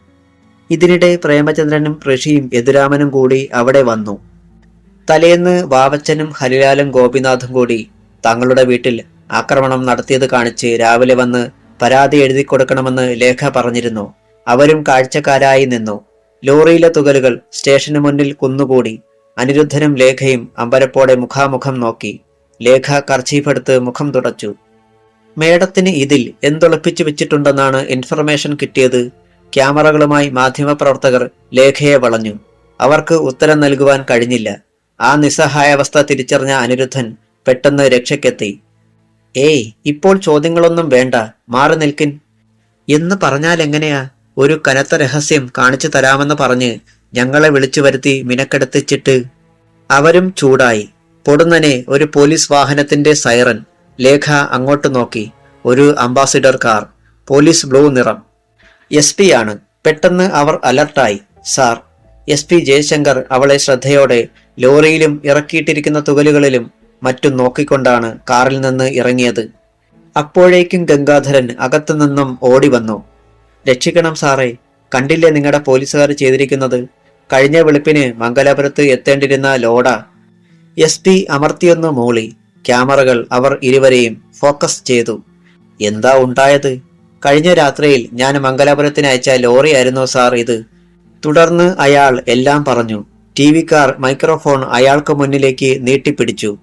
ഇതിനിടെ പ്രേമചന്ദ്രനും ഋഷിയും യദുരാമനും കൂടി അവിടെ വന്നു. തലേന്ന് വാവച്ചനും ഹരിലാലും ഗോപിനാഥും കൂടി തങ്ങളുടെ വീട്ടിൽ ആക്രമണം നടത്തിയത് കാണിച്ച് രാവിലെ വന്ന് പരാതി എഴുതി കൊടുക്കണമെന്ന് ലേഖ പറഞ്ഞിരുന്നു. അവരും കാഴ്ചക്കാരായി നിന്നു. ലോറിയിലെ തുകലുകൾ സ്റ്റേഷന് മുന്നിൽ കുന്നുകൂടി. അനിരുദ്ധനും ലേഖയും അമ്പരപ്പോടെ മുഖാമുഖം നോക്കി. ലേഖ കർച്ചീഫെടുത്ത് മുഖം തുടച്ചു. മേഡത്തിന് ഇതിൽ എന്തൊളിപ്പിച്ചു വെച്ചിട്ടുണ്ടെന്നാണ് ഇൻഫർമേഷൻ കിട്ടിയത്. ക്യാമറകളുമായി മാധ്യമപ്രവർത്തകർ ലേഖയെ വളഞ്ഞു. അവർക്ക് ഉത്തരം നൽകുവാൻ കഴിഞ്ഞില്ല. ആ നിസ്സഹായാവസ്ഥ തിരിച്ചറിഞ്ഞ അനിരുദ്ധൻ പെട്ടെന്ന് രക്ഷയ്ക്കെത്തി. ഏയ്, ഇപ്പോൾ ചോദ്യങ്ങളൊന്നും വേണ്ട, മാറി നിൽക്കിൻ എന്ന് പറഞ്ഞാൽ എങ്ങനെയാ? ഒരു കനത്ത രഹസ്യം കാണിച്ചു തരാമെന്ന് പറഞ്ഞ് ഞങ്ങളെ വിളിച്ചു വരുത്തി മിനക്കെടുത്തിച്ചിട്ട്. അവരും ചൂടായി. പൊടുന്നനെ ഒരു പോലീസ് വാഹനത്തിന്റെ സൈറൻ. ലേഖ അങ്ങോട്ട് നോക്കി. ഒരു അംബാസിഡർ കാർ, പോലീസ് ബ്ലൂ നിറം. SP ആണ്. പെട്ടെന്ന് അവർ അലർട്ടായി. സാർ. SP ജയശങ്കർ അവളെ ശ്രദ്ധയോടെ ലോറിയിലും ഇറക്കിയിട്ടിരിക്കുന്ന തുകലുകളിലും മറ്റും നോക്കിക്കൊണ്ടാണ് കാറിൽ നിന്ന് ഇറങ്ങിയത്. അപ്പോഴേക്കും ഗംഗാധരൻ അകത്തുനിന്നും ഓടി വന്നു. രക്ഷിക്കണം സാറേ, കണ്ടില്ലേ നിങ്ങളുടെ പോലീസുകാർ ചെയ്തിരിക്കുന്നത്? കഴിഞ്ഞ വെളുപ്പിന് മംഗലാപുരത്ത് എത്തേണ്ടിരുന്ന ലോഡാ. SP അമർത്തിയൊന്ന് മൂളി. ക്യാമറകൾ അവർ ഇരുവരെയും ഫോക്കസ് ചെയ്തു. എന്താ ഉണ്ടായത്? കഴിഞ്ഞ രാത്രിയിൽ ഞാൻ മംഗലാപുരത്തിന് അയച്ച ലോറിയായിരുന്നു സാർ ഇത്. തുടർന്ന് അയാൾ എല്ലാം പറഞ്ഞു. TV കാർ മൈക്രോഫോൺ അയാൾക്ക് മുന്നിലേക്ക് നീട്ടിപ്പിടിച്ചു.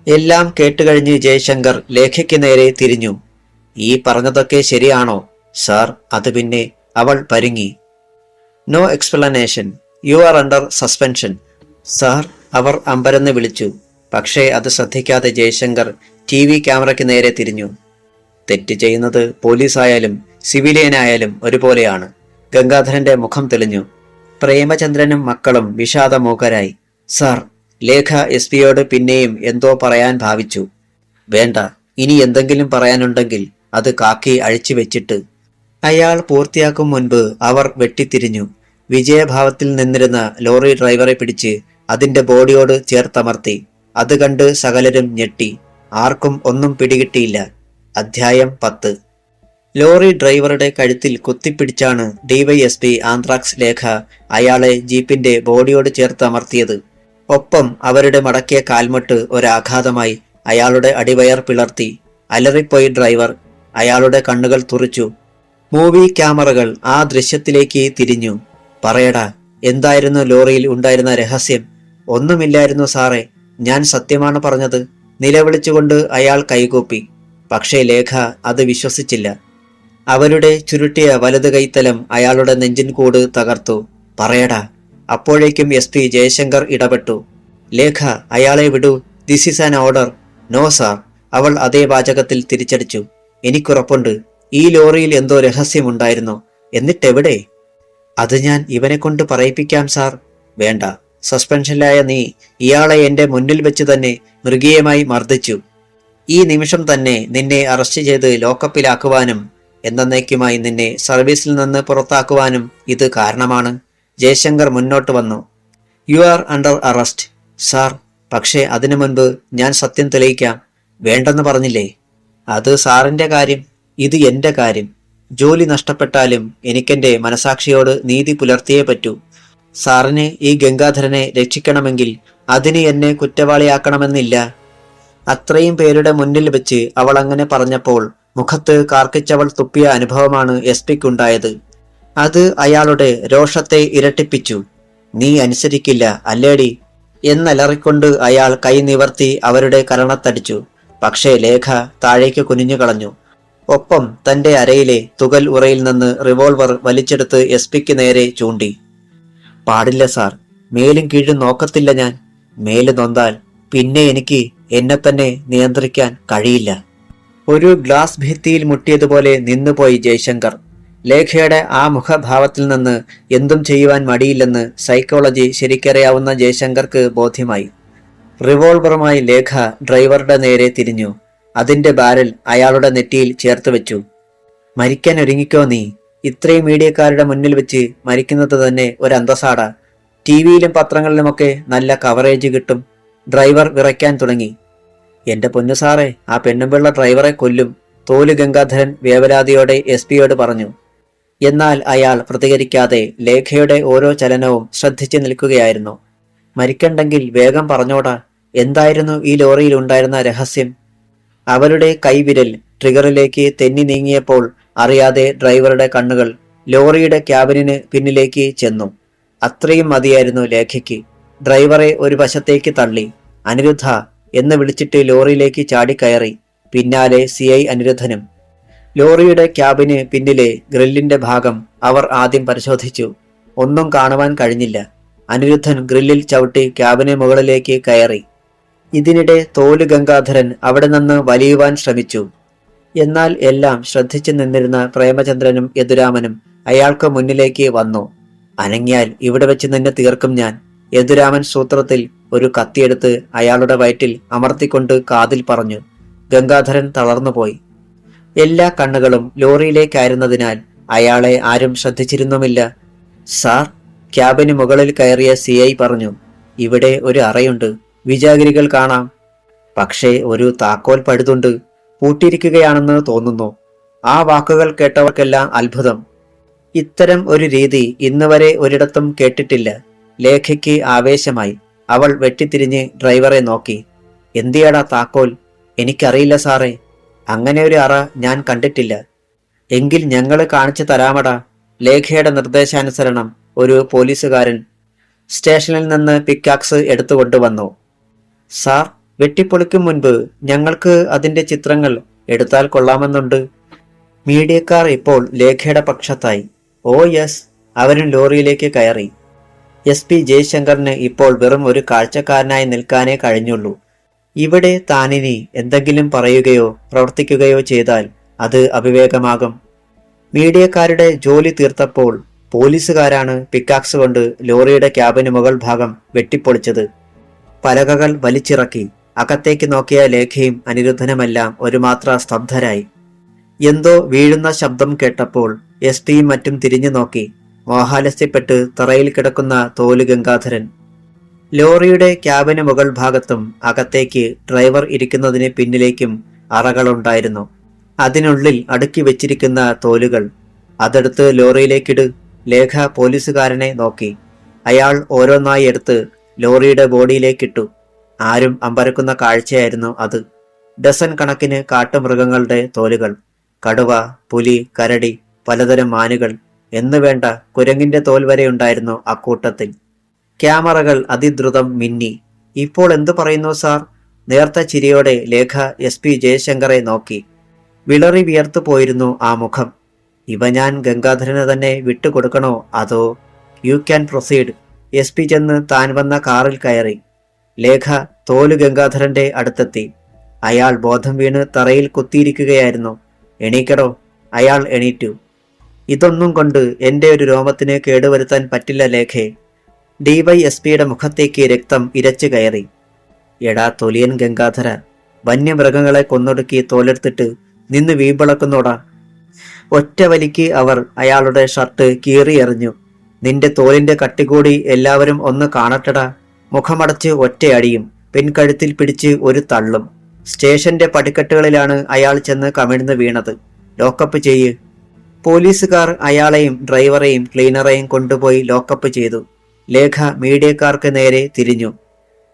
എല്ലാം കേട്ടുകഴിഞ്ഞ് ജയശങ്കർ ലേഖയ്ക്ക് നേരെ തിരിഞ്ഞു. ഈ പറഞ്ഞതൊക്കെ ശരിയാണോ സാർ? അത് പിന്നെ അവൾ പരുങ്ങി. No explanation, you are under suspension sir, അവർ അമ്പരന്ന് വിളിച്ചു. പക്ഷേ അത് ശ്രദ്ധിക്കാതെ ജയശങ്കർ TV ക്യാമറയ്ക്ക് നേരെ തിരിഞ്ഞു. തെറ്റ് ചെയ്യുന്നത് പോലീസായാലും സിവിലിയനായാലും ഒരുപോലെയാണ്. ഗംഗാധരന്റെ മുഖം തെളിഞ്ഞു. പ്രേമചന്ദ്രനും മക്കളും വിഷാദമൂകരായി. സാർ, ലേഖ SP-യോട് പിന്നെയും എന്തോ പറയാൻ ഭാവിച്ചു. വേണ്ട, ഇനി എന്തെങ്കിലും പറയാനുണ്ടെങ്കിൽ അത് കാക്കി അഴിച്ചു വെച്ചിട്ട്. അയാൾ പൂർത്തിയാക്കും മുൻപ് അവർ വെട്ടിത്തിരിഞ്ഞു. വിജയഭാവത്തിൽ നിന്നിരുന്ന ലോറി ഡ്രൈവറെ പിടിച്ച് അതിന്റെ ബോഡിയോട് ചേർത്തമർത്തി. അത് കണ്ട് സകലരും ഞെട്ടി. ആർക്കും ഒന്നും പിടികിട്ടിയില്ല. അധ്യായം 10. ലോറി ഡ്രൈവറുടെ കഴുത്തിൽ കുത്തിപ്പിടിച്ചാണ് ഡിവൈഎസ്പി ആന്ത്രാക്സ് ലേഖ അയാളെ ജീപ്പിന്റെ ബോഡിയോട് ചേർത്ത് അമർത്തിയത്. ഒപ്പം അവരുടെ മടക്കിയ കാൽമുട്ട് ഒരാഘാതമായി അയാളുടെ അടിവയർ പിളർത്തി. അലറിപ്പോയി ഡ്രൈവർ. അയാളുടെ കണ്ണുകൾ തുറിച്ചു. മൂവി ക്യാമറകൾ ആ ദൃശ്യത്തിലേക്ക് തിരിഞ്ഞു. പറയടാ, എന്തായിരുന്നു ലോറിയിൽ ഉണ്ടായിരുന്ന രഹസ്യം? ഒന്നുമില്ലായിരുന്നു സാറേ, ഞാൻ സത്യമാണ് പറഞ്ഞത്. നിലവിളിച്ചുകൊണ്ട് അയാൾ കൈകൂപ്പി. പക്ഷേ ലേഖ അത് വിശ്വസിച്ചില്ല. അവരുടെ ചുരുട്ടിയ വലത് കൈത്തലം അയാളുടെ നെഞ്ചിൻ കൂട് തകർത്തു. പറയടാ. അപ്പോഴേക്കും SP ജയശങ്കർ ഇടപെട്ടു. ലേഖ, അയാളെ വിടൂ. This is an order. No sir. അവൾ അതേ വാചകത്തിൽ തിരിച്ചടിച്ചു. എനിക്കുറപ്പുണ്ട്, ഈ ലോറിയിൽ എന്തോ രഹസ്യമുണ്ടായിരുന്നു. എന്നിട്ടെവിടെ? അത് ഞാൻ ഇവനെ കൊണ്ട് പറയിപ്പിക്കാം സാർ. വേണ്ട. സസ്പെൻഷനിലായ നീ ഇയാളെ എന്റെ മുന്നിൽ വെച്ച് തന്നെ മൃഗീയമായി മർദ്ദിച്ചു. ഈ നിമിഷം തന്നെ നിന്നെ അറസ്റ്റ് ചെയ്ത് ലോക്കപ്പിലാക്കുവാനും എന്നേക്കുമായി നിന്നെ സർവീസിൽ നിന്ന് പുറത്താക്കുവാനും ഇത് കാരണമാണ്. ജയശങ്കർ മുന്നോട്ട് വന്നു. U are under arrest sir. പക്ഷേ അതിനു മുൻപ് ഞാൻ സത്യം തെളിയിക്കാം. വേണ്ടെന്ന് പറഞ്ഞില്ലേ? അത് സാറിന്റെ കാര്യം, ഇത് എന്റെ കാര്യം. ജോലി നഷ്ടപ്പെട്ടാലും എനിക്കെന്റെ മനസാക്ഷിയോട് നീതി പുലർത്തിയേ പറ്റൂ. സാറിന് ഈ ഗംഗാധരനെ രക്ഷിക്കണമെങ്കിൽ അതിന് എന്നെ കുറ്റവാളിയാക്കണമെന്നില്ല. അത്രയും പേരുടെ മുന്നിൽ വെച്ച് അവൾ അങ്ങനെ പറഞ്ഞപ്പോൾ മുഖത്ത് കാർക്കിച്ചവൾ തുപ്പിയ അനുഭവമാണ് SP-ക്കുണ്ടായത്. അത് അയാളുടെ രോഷത്തെ ഇരട്ടിപ്പിച്ചു. നീ അനുസരിക്കില്ല അല്ലേടി എന്നലറിക്കൊണ്ട് അയാൾ കൈ നിവർത്തി അവരുടെ കരണത്തടിച്ചു. പക്ഷേ ലേഖ താഴേക്ക് കുനിഞ്ഞുകളഞ്ഞു. ഒപ്പം തന്റെ അരയിലെ തുകൽ ഉറയിൽ നിന്ന് റിവോൾവർ വലിച്ചെടുത്ത് SP-ക്ക് നേരെ ചൂണ്ടി. പാടില്ല സാർ. മേലും കീഴും നോക്കത്തില്ല ഞാൻ. മേല് നൊന്താൽ പിന്നെ എനിക്ക് എന്നെ തന്നെ നിയന്ത്രിക്കാൻ കഴിയില്ല. ഒരു ഗ്ലാസ് ഭിത്തിയിൽ മുട്ടിയതുപോലെ നിന്നുപോയി ജയശങ്കർ. ലേഖയുടെ ആ മുഖഭാവത്തിൽ നിന്ന് എന്തും ചെയ്യുവാൻ മടിയില്ലെന്ന് സൈക്കോളജി ശരിക്കറിയാവുന്ന ജയശങ്കർക്ക് ബോധ്യമായി. റിവോൾവറുമായി ലേഖ ഡ്രൈവറുടെ നേരെ തിരിഞ്ഞു. അതിന്റെ ബാരൽ അയാളുടെ നെറ്റിയിൽ ചേർത്ത് വെച്ചു. മരിക്കാൻ ഒരുങ്ങിക്കോ നീ. ഇത്രയും മീഡിയക്കാരുടെ മുന്നിൽ വെച്ച് മരിക്കുന്നത് തന്നെ ഒരു അന്തസ്സാടാ. TV-യിലും പത്രങ്ങളിലുമൊക്കെ നല്ല കവറേജ് കിട്ടും. ഡ്രൈവർ വിറയ്ക്കാൻ തുടങ്ങി. എന്റെ പൊന്നു സാറേ, ആ പെണ്ണുപിള്ള ഡ്രൈവറെ കൊല്ലും. തോല് ഗംഗാധരൻ വേവലാതിയോടെ SP-യോട് പറഞ്ഞു. എന്നാൽ അയാൾ പ്രതികരിക്കാതെ ലേഖയുടെ ഓരോ ചലനവും ശ്രദ്ധിച്ചു നിൽക്കുകയായിരുന്നു. മരിക്കണ്ടെങ്കിൽ വേഗം പറഞ്ഞോടാ. എന്തായിരുന്നു ഈ ലോറിയിൽ ഉണ്ടായിരുന്ന രഹസ്യം? അവരുടെ കൈവിരൽ ട്രിഗറിലേക്ക് തെന്നി നീങ്ങിയപ്പോൾ അറിയാതെ ഡ്രൈവറുടെ കണ്ണുകൾ ലോറിയുടെ ക്യാബിനിന് പിന്നിലേക്ക് ചെന്നു. അത്രയും മതിയായിരുന്നു ലേഖയ്ക്ക്. ഡ്രൈവറെ ഒരു വശത്തേക്ക് തള്ളി. അനിരുദ്ധ എന്ന് വിളിച്ചിട്ട് ലോറിയിലേക്ക് ചാടിക്കയറി. പിന്നാലെ CI അനിരുദ്ധനും. ലോറിയുടെ ക്യാബിന് പിന്നിലെ ഗ്രില്ലിന്റെ ഭാഗം അവർ ആദ്യം പരിശോധിച്ചു. ഒന്നും കാണുവാൻ കഴിഞ്ഞില്ല. അനിരുദ്ധൻ ഗ്രില്ലിൽ ചവിട്ടി ക്യാബിന് മുകളിലേക്ക് കയറി. ഇതിനിടെ തോല് ഗംഗാധരൻ അവിടെ നിന്ന് വലിയുവാൻ ശ്രമിച്ചു. എന്നാൽ എല്ലാം ശ്രദ്ധിച്ചു നിന്നിരുന്ന പ്രേമചന്ദ്രനും യദുരാമനും അയാൾക്ക് മുന്നിലേക്ക് വന്നു. അനങ്ങിയാൽ ഇവിടെ വെച്ച് നിന്നെ തീർക്കും ഞാൻ. യദുരാമൻ സൂത്രത്തിൽ ഒരു കത്തിയെടുത്ത് അയാളുടെ വയറ്റിൽ അമർത്തിക്കൊണ്ട് കാതിൽ പറഞ്ഞു. ഗംഗാധരൻ തളർന്നുപോയി. എല്ലാ കണ്ണുകളും ലോറിയിലേക്കായിരുന്നതിനാൽ അയാളെ ആരും ശ്രദ്ധിച്ചിരുന്നുമില്ല. സാർ, ക്യാബിന് മുകളിൽ കയറിയ CI പറഞ്ഞു. ഇവിടെ ഒരു അറയുണ്ട്. വിജാഗിരികൾ കാണാം. പക്ഷേ ഒരു താക്കോൽ പഴുതുണ്ട്. പൂട്ടിയിരിക്കുകയാണെന്ന് തോന്നുന്നു. ആ വാക്കുകൾ കേട്ടവർക്കെല്ലാം അത്ഭുതം. ഇത്തരം ഒരു രീതി ഇന്നുവരെ ഒരിടത്തും കേട്ടിട്ടില്ല. ലേഖയ്ക്ക് ആവേശമായി. അവൾ വെട്ടിത്തിരിഞ്ഞ് ഡ്രൈവറെ നോക്കി. എന്തിയാടാ താക്കോൽ? എനിക്കറിയില്ല സാറേ. അങ്ങനെ ഒരു അറ ഞാൻ കണ്ടിട്ടില്ല. എങ്കിൽ ഞങ്ങൾ കാണിച്ചു തരാമടാ. ലേഖയുടെ നിർദ്ദേശാനുസരണം ഒരു പോലീസുകാരൻ സ്റ്റേഷനിൽ നിന്ന് പിക്കാക്സ് എടുത്തുകൊണ്ടുവന്നു. സാർ, വെട്ടിപ്പൊളിക്കും മുൻപ് ഞങ്ങൾക്ക് അതിന്റെ ചിത്രങ്ങൾ എടുത്താൽ കൊള്ളാമെന്നുണ്ട്. മീഡിയക്കാർ ഇപ്പോൾ ലേഖയുടെ പക്ഷത്തായി. ഓ യെസ്. അവരും ലോറിയിലേക്ക് കയറി. SP ജയശങ്കറിന് ഇപ്പോൾ വെറും ഒരു കാഴ്ചക്കാരനായി നിൽക്കാനേ കഴിഞ്ഞുള്ളൂ. ഇവിടെ താനിനി എന്തെങ്കിലും പറയുകയോ പ്രവർത്തിക്കുകയോ ചെയ്താൽ അത് അവിവേകമാകും. മീഡിയക്കാരുടെ ജോലി തീർത്തപ്പോൾ പോലീസുകാരാണ് പിക്കാക്സ് കൊണ്ട് ലോറിയുടെ ക്യാബിന് മുകൾ ഭാഗം വെട്ടിപ്പൊളിച്ചത്. പലകകൾ വലിച്ചിറക്കി. അകത്തേക്ക് നോക്കിയ ലേഖയും അനിരുദ്ധനുമെല്ലാം ഒരു മാത്ര സ്തബ്ധരായി. എന്തോ വീഴുന്ന ശബ്ദം കേട്ടപ്പോൾ SP-യും മറ്റും തിരിഞ്ഞു നോക്കി. മോഹാലസ്യപ്പെട്ട് തറയിൽ കിടക്കുന്ന തോല് ഗംഗാധരൻ. ലോറിയുടെ ക്യാബിന് മുകൾ ഭാഗത്തും അകത്തേക്ക് ഡ്രൈവർ ഇരിക്കുന്നതിന് പിന്നിലേക്കും അറകളുണ്ടായിരുന്നു. അതിനുള്ളിൽ അടുക്കി വെച്ചിരിക്കുന്ന തോലുകൾ. അതെടുത്ത് ലോറിയിലേക്കിട്. ലേഖ പോലീസുകാരനെ നോക്കി. അയാൾ ഓരോന്നായി എടുത്ത് ലോറിയുടെ ബോഡിയിലേക്കിട്ടു. ആരും അമ്പരക്കുന്ന കാഴ്ചയായിരുന്നു അത്. ഡസൻ കണക്കിന് കാട്ടുമൃഗങ്ങളുടെ തോലുകൾ. കടുവ, പുലി, കരടി, പലതരം മാനുകൾ എന്നുവേണ്ട കുരങ്ങിന്റെ തോൽ വരെ ഉണ്ടായിരുന്നു അക്കൂട്ടത്തിൽ. ക്യാമറകൾ അതിദ്രുതം മിന്നി. ഇപ്പോൾ എന്തു പറയുന്നു സാർ? നേർത്ത ചിരിയോടെ ലേഖ SP ജയശങ്കറെ നോക്കി. വിളറി വിയർത്തു പോയിരുന്നു ആ മുഖം. ഇവ ഞാൻ ഗംഗാധരന് തന്നെ വിട്ടുകൊടുക്കണോ അതോ? You can proceed. SP ചെന്ന് താൻ വന്ന കാറിൽ കയറി. ലേഖ തോല് ഗംഗാധരന്റെ അടുത്തെത്തി. അയാൾ ബോധം വീണ് തറയിൽ കുത്തിയിരിക്കുകയായിരുന്നു. എണീക്കടോ. അയാൾ എണീറ്റു. ഇതൊന്നും കൊണ്ട് എന്റെ ഒരു രോമത്തിന് കേടുവരുത്താൻ പറ്റില്ല ലേഖേ. DYSPയുടെ മുഖത്തേക്ക് രക്തം ഇരച്ചു കയറി. എടാ തൊലിയൻ ഗംഗാധര, വന്യമൃഗങ്ങളെ കൊന്നൊടുക്കി തോലെടുത്തിട്ട് നിന്ന് വീമ്പിളക്കുന്നോടാ. ഒറ്റ വലിക്ക് അവർ അയാളുടെ ഷർട്ട് കീറിയെറിഞ്ഞു. നിന്റെ തോലിന്റെ കട്ടികൂടി എല്ലാവരും ഒന്ന് കാണട്ടടാ. മുഖമടച്ച് ഒറ്റയടിയും പിൻകഴുത്തിൽ പിടിച്ച് ഒരു തള്ളും. സ്റ്റേഷന്റെ പടിക്കെട്ടുകളിലാണ് അയാൾ ചെന്ന് കമിഴ്ന്ന് വീണത്. ലോക്കപ്പ് ചെയ്യ്. പോലീസുകാർ അയാളെയും ഡ്രൈവറെയും ക്ലീനറെയും കൊണ്ടുപോയി ലോക്കപ്പ് ചെയ്തു. ലേഖ മീഡിയക്കാർക്ക് നേരെ തിരിഞ്ഞു.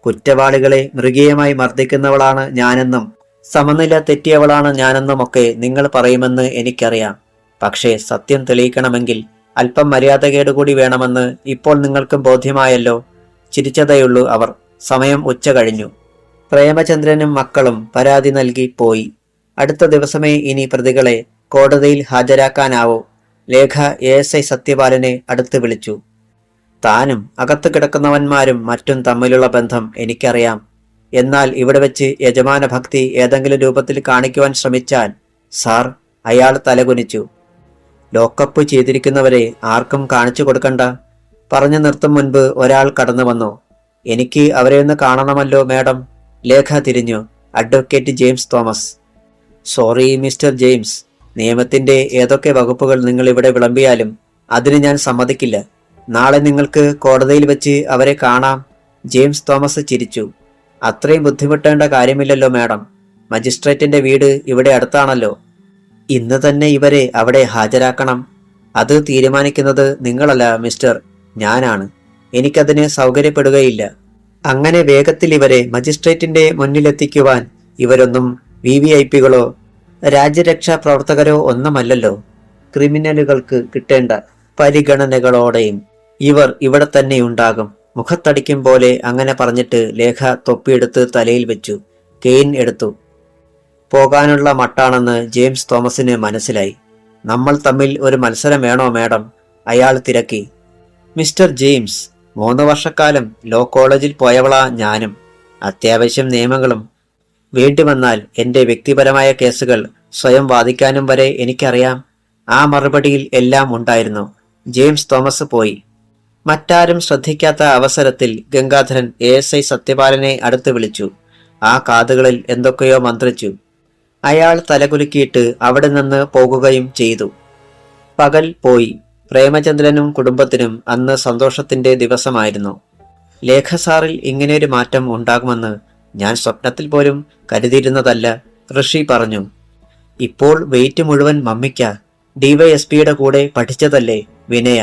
കുറ്റവാളികളെ മൃഗീയമായി മർദ്ദിക്കുന്നവളാണ് ഞാനെന്നും സമനില തെറ്റിയവളാണ് ഞാനെന്നുമൊക്കെ നിങ്ങൾ പറയുമെന്ന് എനിക്കറിയാം. പക്ഷേ സത്യം തെളിയിക്കണമെങ്കിൽ അല്പം മര്യാദകേടുകൂടി വേണമെന്ന് ഇപ്പോൾ നിങ്ങൾക്കും ബോധ്യമായല്ലോ. ചിരിച്ചതേയുള്ളൂ അവർ. സമയം ഉച്ച കഴിഞ്ഞു. പ്രേമചന്ദ്രനും മക്കളും പരാതി നൽകി പോയി. അടുത്ത ദിവസമേ ഇനി പ്രതികളെ കോടതിയിൽ ഹാജരാക്കാനാവൂ. ലേഖ ASI സത്യപാലനെ അടുത്ത് വിളിച്ചു. താനും അകത്ത് കിടക്കുന്നവന്മാരും മറ്റും തമ്മിലുള്ള ബന്ധം എനിക്കറിയാം. എന്നാൽ ഇവിടെ വെച്ച് യജമാന ഭക്തി ഏതെങ്കിലും രൂപത്തിൽ കാണിക്കുവാൻ ശ്രമിച്ചാൽ സാർ. അയാൾ തലകുനിച്ചു. ലോക്കപ്പ് ചെയ്തിരിക്കുന്നവരെ ആർക്കും കാണിച്ചു കൊടുക്കണ്ട. പറഞ്ഞു നിർത്തും മുൻപ് ഒരാൾ കടന്നു വന്നു. എനിക്ക് അവരെ ഒന്ന് കാണണമല്ലോ മാഡം. ലേഖ തിരിഞ്ഞു. Advocate James Thomas. Sorry mister James, നിയമത്തിന്റെ ഏതൊക്കെ വകുപ്പുകൾ നിങ്ങൾ ഇവിടെ വിളമ്പിയാലും അതിന് ഞാൻ സമ്മതിക്കില്ല. നാളെ നിങ്ങൾക്ക് കോടതിയിൽ വെച്ച് അവരെ കാണാം. ജെയിംസ് തോമസ് ചിരിച്ചു. അത്രയും ബുദ്ധിമുട്ടേണ്ട കാര്യമില്ലല്ലോ മാഡം. മജിസ്ട്രേറ്റിന്റെ വീട് ഇവിടെ അടുത്താണല്ലോ. ഇന്ന് തന്നെ ഇവരെ അവിടെ ഹാജരാക്കണം. അത് തീരുമാനിക്കുന്നത് നിങ്ങളല്ല മിസ്റ്റർ, ഞാനാണ്. എനിക്കതിന് സൗകര്യപ്പെടുകയില്ല. അങ്ങനെ വേഗത്തിൽ ഇവരെ മജിസ്ട്രേറ്റിന്റെ മുന്നിലെത്തിക്കുവാൻ ഇവരൊന്നും VVIPകളോ രാജ്യരക്ഷാ പ്രവർത്തകരോ ഒന്നുമല്ലല്ലോ. ക്രിമിനലുകൾക്ക് കിട്ടേണ്ട പരിഗണനകളോടെയും ഇവർ ഇവിടെ തന്നെ ഉണ്ടാകും. മുഖത്തടിക്കും പോലെ അങ്ങനെ പറഞ്ഞിട്ട് ലേഖ തൊപ്പിയെടുത്ത് തലയിൽ വെച്ചു. കെയിൻ എടുത്തു. പോകാനുള്ള മട്ടാണെന്ന് ജെയിംസ് തോമസിന് മനസ്സിലായി. നമ്മൾ തമ്മിൽ ഒരു മത്സരം വേണോ മാഡം? അയാൾ തിരക്കി. മിസ്റ്റർ ജെയിംസ്, 3 വർഷക്കാലം ലോ കോളേജിൽ പോയവളാ ഞാനും. അത്യാവശ്യം നിയമങ്ങളും വേണ്ടി വന്നാൽ എന്റെ വ്യക്തിപരമായ കേസുകൾ സ്വയം വാദിക്കാനും വരെ എനിക്കറിയാം. ആ മറുപടിയിൽ എല്ലാം ഉണ്ടായിരുന്നു. ജെയിംസ് തോമസ് പോയി. മറ്റാരും ശ്രദ്ധിക്കാത്ത അവസരത്തിൽ ഗംഗാധരൻ ASI സത്യപാലനെ അടുത്ത് വിളിച്ചു. ആ കാതുകളിൽ എന്തൊക്കെയോ മന്ത്രിച്ചു. അയാൾ തലകുലുക്കിയിട്ട് അവിടെ നിന്ന് പോകുകയും ചെയ്തു. പകൽ പോയി. പ്രേമചന്ദ്രനും കുടുംബത്തിനും അന്ന് സന്തോഷത്തിന്റെ ദിവസമായിരുന്നു. ലേഖ സാറിൽ ഇങ്ങനെയൊരു മാറ്റം ഉണ്ടാകുമെന്ന് ഞാൻ സ്വപ്നത്തിൽ പോലും കരുതിയിരുന്നതല്ല, ഋഷി പറഞ്ഞു. ഇപ്പോൾ വെയിറ്റ് മുഴുവൻ മമ്മിക്ക. DYSPയുടെ കൂടെ പഠിച്ചതല്ലേ വിനയ.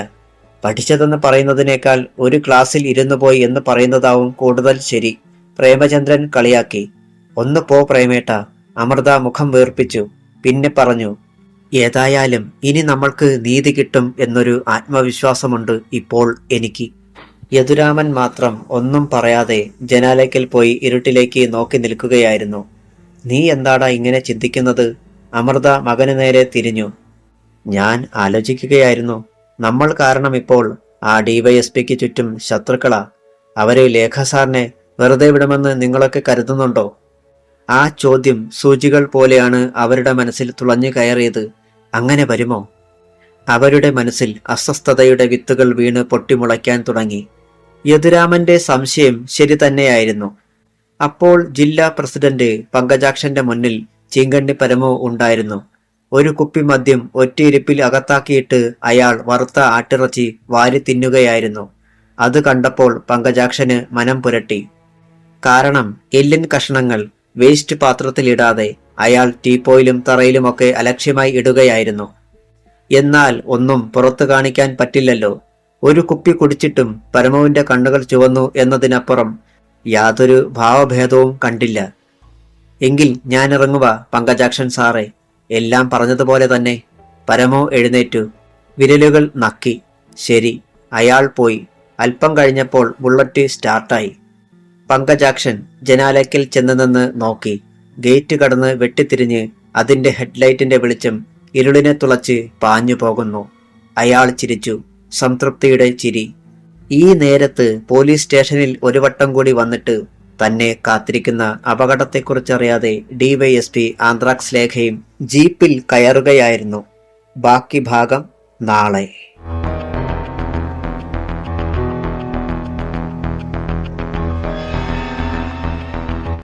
പഠിച്ചതെന്ന് പറയുന്നതിനേക്കാൾ ഒരു ക്ലാസ്സിൽ ഇരുന്നു പോയി എന്ന് പറയുന്നതാവും കൂടുതൽ ശരി. പ്രേമചന്ദ്രൻ കളിയാക്കി. ഒന്ന് പോ പ്രേമേട്ട. അമൃത മുഖം വീർപ്പിച്ചു. പിന്നെ പറഞ്ഞു, ഏതായാലും ഇനി നമ്മൾക്ക് നീതി കിട്ടും എന്നൊരു ആത്മവിശ്വാസമുണ്ട് ഇപ്പോൾ എനിക്ക്. യദുരാമൻ മാത്രം ഒന്നും പറയാതെ ജനാലയ്ക്കൽ പോയി ഇരുട്ടിലേക്ക് നോക്കി നിൽക്കുകയായിരുന്നു. നീ എന്താടാ ഇങ്ങനെ ചിന്തിക്കുന്നത്? അമൃത മകന് നേരെ തിരിഞ്ഞു. ഞാൻ ആലോചിക്കുകയായിരുന്നു. നമ്മൾ കാരണം ഇപ്പോൾ ആ DYSPക്ക് ചുറ്റും ശത്രുക്കളാ. അവരെ ലേഖ സാറിനെ വെറുതെ വിടുമെന്ന് നിങ്ങളൊക്കെ കരുതുന്നുണ്ടോ? ആ ചോദ്യം സൂചികൾ പോലെയാണ് അവരുടെ മനസ്സിൽ തുളഞ്ഞു കയറിയത്. അങ്ങനെ വരുമോ? അവരുടെ മനസ്സിൽ അസ്വസ്ഥതയുടെ വിത്തുകൾ വീണ് പൊട്ടിമുളയ്ക്കാൻ തുടങ്ങി. യദുരാമന്റെ സംശയം ശരി തന്നെയായിരുന്നു. അപ്പോൾ ജില്ലാ പ്രസിഡന്റ് പങ്കജാക്ഷന്റെ മുന്നിൽ ചീങ്കണ്ണി പരമോ ഉണ്ടായിരുന്നു. ഒരു കുപ്പി മദ്യം ഒറ്റയിരിപ്പിൽ അകത്താക്കിയിട്ട് അയാൾ വറുത്ത ആട്ടിറച്ചി വാരി തിന്നുകയായിരുന്നു. അത് കണ്ടപ്പോൾ പങ്കജാക്ഷന് മനം പുരട്ടി. കാരണം എല്ലിൻ കഷണങ്ങൾ വേസ്റ്റ് പാത്രത്തിലിടാതെ അയാൾ ടീപ്പോയിലും തറയിലുമൊക്കെ അലക്ഷ്യമായി ഇടുകയായിരുന്നു. എന്നാൽ ഒന്നും പുറത്തു കാണിക്കാൻ പറ്റില്ലല്ലോ. ഒരു കുപ്പി കുടിച്ചിട്ടും പരമുവിന്റെ കണ്ണുകൾ ചുവന്നു എന്നതിനപ്പുറം യാതൊരു ഭാവഭേദവും കണ്ടില്ല. എങ്കിൽ ഞാനിറങ്ങുക പങ്കജാക്ഷൻ സാറേ. എല്ലാം പറഞ്ഞതുപോലെ തന്നെ. പരമു എഴുന്നേറ്റു. വിരലുകൾ നക്കി. ശരി. അയാൾ പോയി. അല്പം കഴിഞ്ഞപ്പോൾ ബുള്ളറ്റ് സ്റ്റാർട്ടായി. പങ്കജാക്ഷൻ ജനാലയ്ക്കൽ ചെന്ന് നിന്ന് നോക്കി. ഗേറ്റ് കടന്ന് വെട്ടിത്തിരിഞ്ഞ് അതിന്റെ ഹെഡ്ലൈറ്റിന്റെ വെളിച്ചം ഇരുളിനെ തുളച്ച് പാഞ്ഞു പോകുന്നു. അയാൾ ചിരിച്ചു. സംതൃപ്തിയുടെ ചിരി. ഈ നേരത്ത് പോലീസ് സ്റ്റേഷനിൽ ഒരു വട്ടം കൂടി വന്നിട്ട് തന്നെ കാത്തിരിക്കുന്ന അപകടത്തെക്കുറിച്ചറിയാതെ ഡിവൈഎസ്പി ആന്ത്രാക്സ് ലേഖയും ജീപ്പിൽ കയറുകയായിരുന്നു. ബാക്കി ഭാഗം നാളെ.